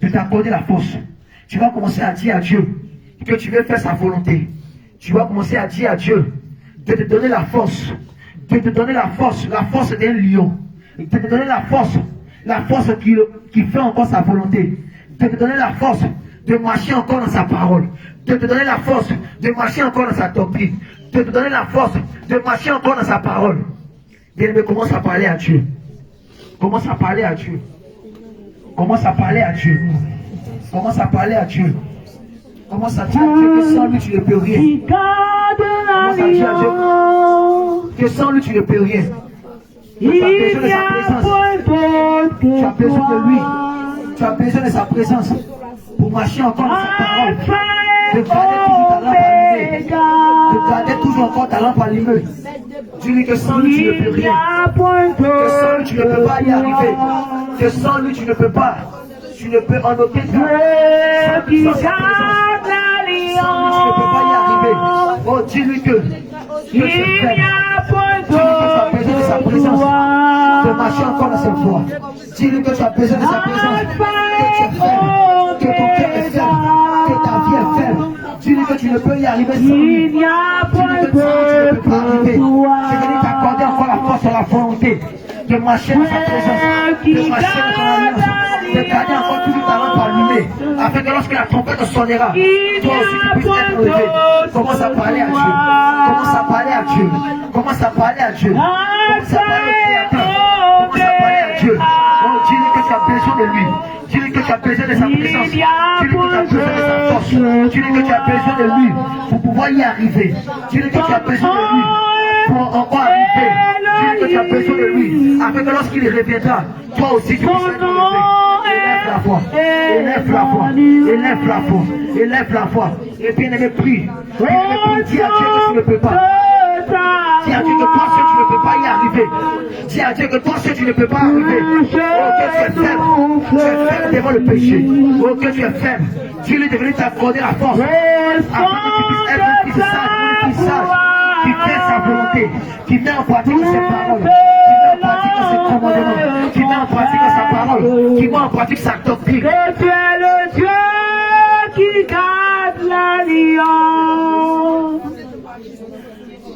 de t'accorder la force. Tu vas commencer à dire à Dieu que tu veux faire sa volonté. Tu vas commencer à dire à Dieu de te donner la force, de te donner la force d'un lion, de te donner la force qui fait encore sa volonté, de te donner la force de marcher encore dans sa parole, de te donner la force de marcher encore dans sa doctrine, de te donner la force de marcher encore dans sa parole. Bien-aimé, commence à parler à Dieu. Commence à parler à Dieu. Commence à parler à Dieu. Commence à parler à Dieu. Commence à dire à Dieu que sans lui tu ne peux rien. Commence à dire à Dieu que sans lui tu ne peux rien. Tu as besoin de sa présence. Tu as besoin de lui. Tu as besoin de sa présence pour marcher encore dans sa parole. De garder toujours encore ta lampe allumée. Dis-lui que sans lui tu ne peux rien. Que sans lui tu ne peux pas y arriver. Que sans lui tu ne peux pas. Tu ne peux en aucun cas. Sans sa présence. Sans lui tu ne peux pas y arriver. Oh, dis-lui que tu es faible. Dis-lui que tu as besoin de sa présence. De marcher encore dans cette voie. Dis-lui que tu as besoin de sa présence. Que tu es faible. Que ton cœur est faible. Que ta vie est faible. Dis-lui que tu ne peux y arriver sans lui. Dis-lui que sans lui tu ne peux pas arriver. Je vais t'accorder encore la force et la volonté de marcher dans sa présence. De marcher dans son alliance. De garder encore tout le talent allumé. Afin que lorsque la trompette sonnera, toi aussi tu puisses être levé. Commence à parler à Dieu. Commence à parler à Dieu. Commence à parler à Dieu. Commence à parler au Créateur. Commence à parler à Dieu. Oh, dis-lui que tu as besoin de lui. Dis-lui que tu as besoin de sa présence. Dis-lui que tu as besoin de sa force. Dis-lui que tu as besoin de lui pour pouvoir y arriver. Dis-lui que tu as besoin de lui pour encore arriver. Dis-lui que tu as besoin de lui afin que lorsqu'il reviendra, toi aussi tu puisses être levé. Élève la voix, élève la voix, élève la voix, élève la voix. Et bien aimé, prie. Bien-aimé, prie, dis à Dieu que tu ne peux pas. Dis à Dieu que toi seul tu ne peux pas y arriver. Dis à Dieu que toi seul tu ne peux pas arriver. Oh, que tu es faible. Tu es faible devant le péché. Oh, que tu es faible. Dieu est devenu t'accorder la force. Afin que tu puisses être un fils sage, une fille sage, qui fait sa volonté, qui met en pratique ses paroles, qui met en pratique ses commandements, qui met en pratique sa parole, qui met en pratique sa doctrine.
Que tu es le Dieu qui garde l'alliance.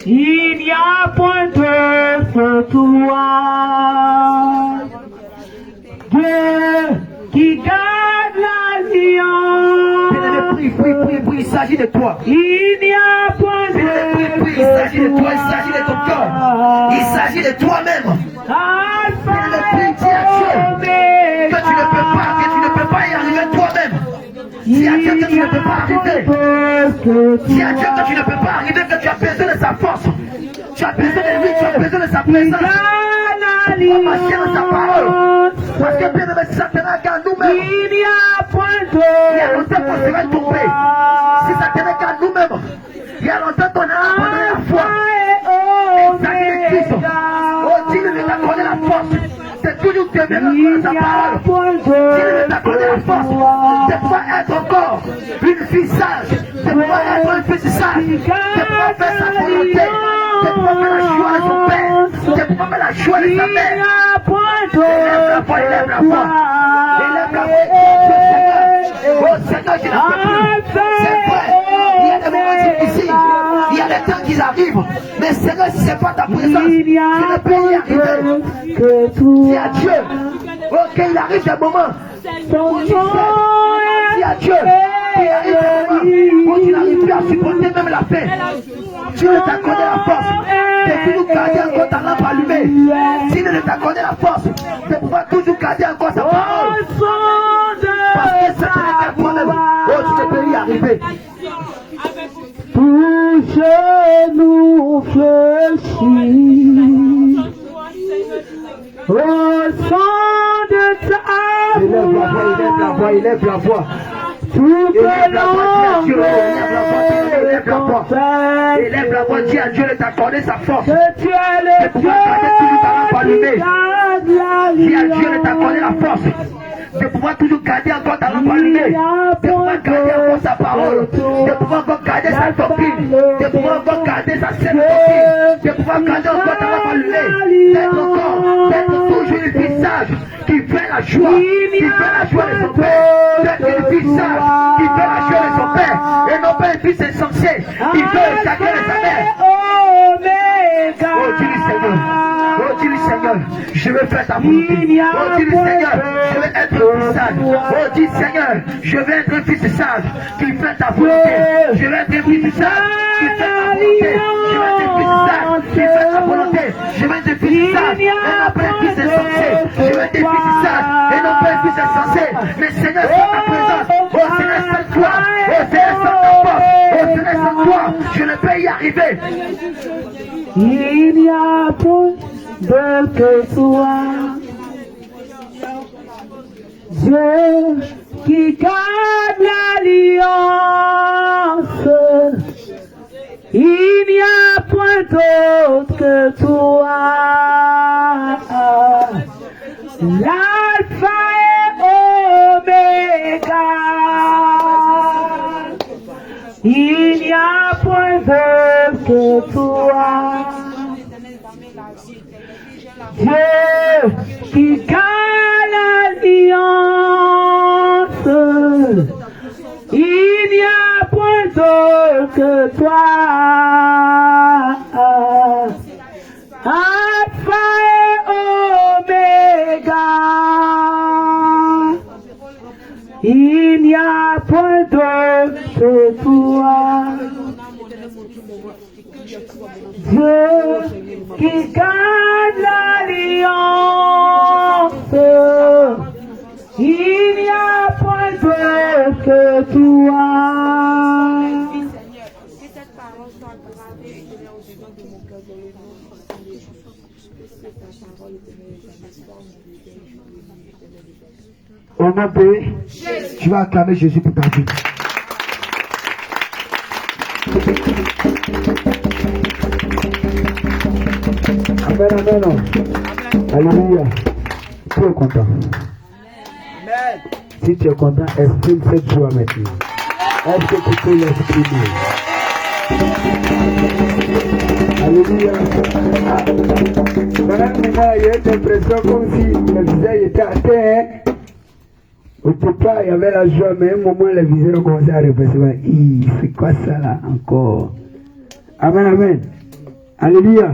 Il n'y a point de feu toi. Dieu qui garde l'alliance.
Prie, il s'agit de toi.
Il n'y a point de feu.
Il s'agit de toi, il s'agit de ton cœur. Il s'agit de toi-même. Prie, dis à Dieu que tu ne peux pas y arriver toi-même. Dis à Dieu que tu ne peux pas arriver. Dis à Dieu que tu ne peux pas arriver, que tu as besoin de sa force. Tu as besoin de lui, tu as besoin de sa présence. Pour marcher dans sa parole. Parce que bien aimé, si ça tenait qu'à nous-mêmes, il y a longtemps qu'on serait tombé. Si ça tenait qu'à nous-mêmes, il y a longtemps qu'on a abandonné la foi. Il s'agit de Christ. Oh, dis-lui de t'accorder la force. C'est toujours demeurer dans sa parole. Dis-lui de t'accorder la force. De pouvoir être encore une fille sage. De pouvoir être une fille sage. De pouvoir faire sa volonté. De pouvoir faire la joie de son père. De pouvoir faire la joie de sa mère. Élève la voix, élève la voix. Élève la voix. Oh Seigneur, je n'en peux plus. C'est vrai. Il y a des moments difficiles. Il y a des temps qui arrivent. Mais Seigneur, si ce n'est pas ta présence, je ne peux y arriver. Dis à Dieu. Ok, il arrive des moments où tu fais. Dis à Dieu. Il arrive des moments où tu n'arrives plus à supporter même la paix. Dieu ne t'accorde la force de toujours garder encore ta lampe allumée. Dieu ne t'accorde la force de pouvoir toujours garder encore sa parole. Parce que ça n'est qu'à toi-même. Oh, tu ne peux y arriver.
Touche-nous fléchis au son de ta voix.
Élève la voix, élève la voix.
Élève la
voix, dis à Dieu de t'accorder sa force.
Que tu es le Dieu qui garde l'alliance.
Dis à Dieu de t'accorder la force. De pouvoir toujours garder encore ta lampe allumée. De pouvoir garder encore sa parole. De pouvoir encore garder sa doctrine. De pouvoir encore garder sa saine doctrine. De pouvoir garder encore ta lampe allumée. D'être toujours une fille sage qui fait la joie. Qui fait la joie de son père. qui veut la joie de son père, et non pas un fils insensé, qui veut le chagrin de sa mère. Oh, dis-lui Seigneur, oh, dis-lui Seigneur, je veux faire ta volonté. Oh, dis-lui Seigneur, je veux être un fils sage. Oh, dis Seigneur, je veux être un fils sage qui fait ta volonté. Je veux être un fils sage qui fait ta volonté. Je veux être un fils sage qui fait ta volonté. Je veux être un fils sage et non pas un fils insensé. Je veux être un fils sage et non pas un fils insensé. Mais Seigneur, sans ta présence, oh Seigneur, sans toi, oh Seigneur, sans ta force, oh Seigneur, sans toi, je ne peux y arriver.
Il n'y a point de que toi, Dieu qui garde l'alliance. Il n'y a point d'autre que toi, l'alpha et oméga. Il n'y a point d'autre que toi, Dieu qui garde l'alliance. Il n'y a point d'autre que toi, Alpha et Oméga. Il n'y a point d'autre que toi, Dieu qui garde l'alliance. Il n'y a point d'autre que toi.
Que cette parole soit gravée et tenue au-dedans de mon cœur dans le nom de Jésus. Que cette parole demeure transforme
au nom de Jésus, tu vas acclamer Jésus pour ta vie.
Amen, amen. Alléluia. Tu es content.
Amen.
Si tu es content, exprime cette joie maintenant. Est-ce que tu peux l'exprimer? Alléluia. Pendant ce moment, il y a une impression comme si le visage était atteint. Au départ, il y avait la joie, mais à un moment, le visage a commencé à réfléchir. C'est quoi ça là encore? Amen, amen. Alléluia.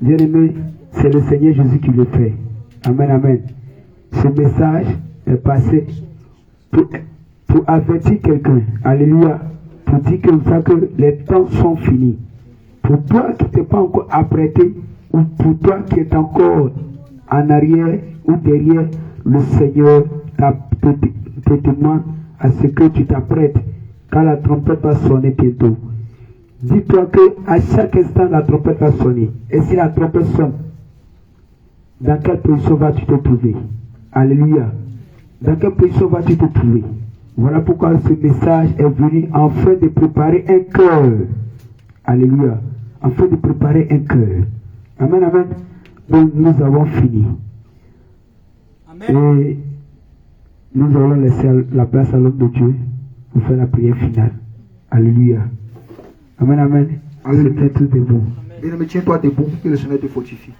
Bien-aimé, c'est le Seigneur Jésus qui le fait. Amen, amen. Ce message est passé pour avertir quelqu'un. Alléluia. Pour dire comme ça que les temps sont finis. Pour toi qui n'es pas encore apprêté, ou pour toi qui es encore en arrière ou derrière, le Seigneur te demande à ce que tu t'apprêtes quand la trompette va sonner bientôt. Dis-toi qu'à chaque instant, la trompette va sonner. Et si la trompette sonne, dans quelle position vas-tu te trouver? Alléluia. Dans quelle position vas-tu te trouver? Voilà pourquoi ce message est venu afin de préparer un cœur. Alléluia. Afin de préparer un cœur. Amen, amen. Donc nous avons fini. Amen. Et nous allons laisser la place à l'homme de Dieu pour faire la prière finale. Alléluia. Amen, amen. Alléluia. Tout debout.
Bien-aimé, tiens-toi debout, que le Seigneur te fortifie.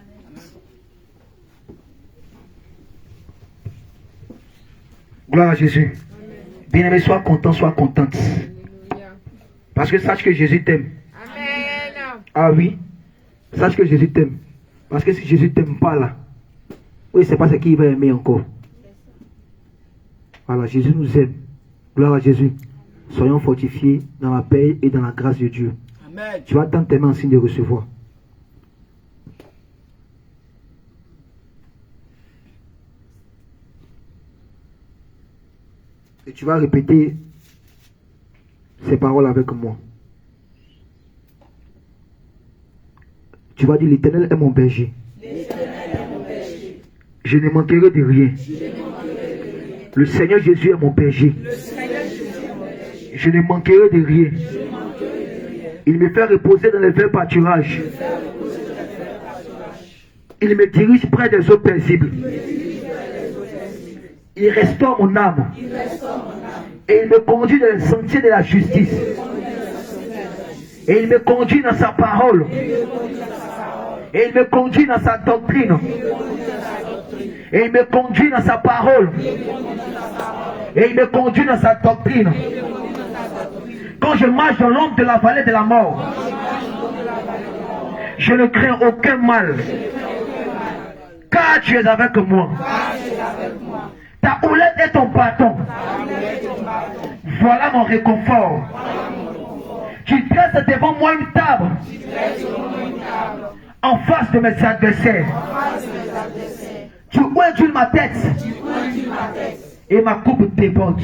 Gloire à Jésus. Bien-aimé, sois content, sois contente. Parce que sache que Jésus t'aime. Amen. Ah oui. Sache que Jésus t'aime. Parce que si Jésus ne t'aime pas là, oui, c'est pas ce qu'il va aimer encore. Voilà, Jésus nous aime. Gloire à Jésus. Soyons fortifiés dans la paix et dans la grâce de Dieu. Amen. Tu vas tendre tes mains en signe de recevoir. Et tu vas répéter ces paroles avec moi. Tu vas dire: l'Éternel est mon berger. Je ne manquerai de rien. Le Seigneur Jésus est mon berger. Je ne manquerai de rien. Il me fait reposer dans les verts pâturages. Il me dirige près des eaux paisibles. Il restaure mon âme. Et il me conduit dans les sentiers de la justice. Et il me conduit dans sa parole. Et il me conduit dans sa doctrine. Et il me conduit dans sa parole. Et il me conduit dans sa doctrine. Quand je marche dans l'ombre de la vallée de la mort, je ne crains aucun mal. Car tu es avec moi. Ta houlette est ton bâton. Voilà mon réconfort. Tu dresses devant moi une table en face de mes adversaires. Tu ointules ma tête et ma coupe déborde.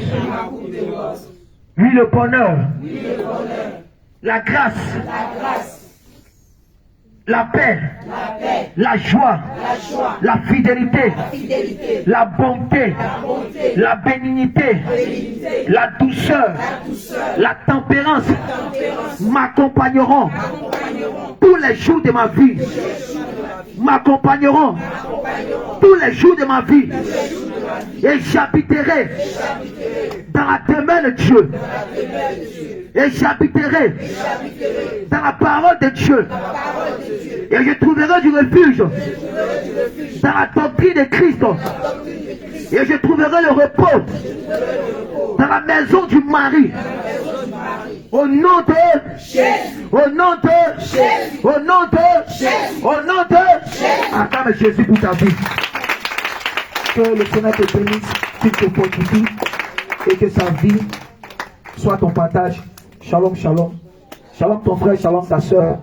Oui, le bonheur, la grâce, la paix, la joie, la fidélité, la bonté, la bénignité, la douceur, la tempérance m'accompagneront tous les jours de ma vie. M'accompagneront tous les jours de ma vie. Et j'habiterai dans la demeure de Dieu. Et j'habiterai dans la parole de Dieu. Et je trouverai du refuge dans la doctrine de Christ. Et je trouverai le repos dans la maison du mari. Au nom de Jésus. Au nom de Jésus. Au nom de Jésus. Au nom de Jésus. Acclame Jésus pour ta vie. Que le Seigneur te bénisse, qu'il te fortifie et que sa vie soit ton partage. Shalom, shalom. Shalom ton frère, shalom ta soeur.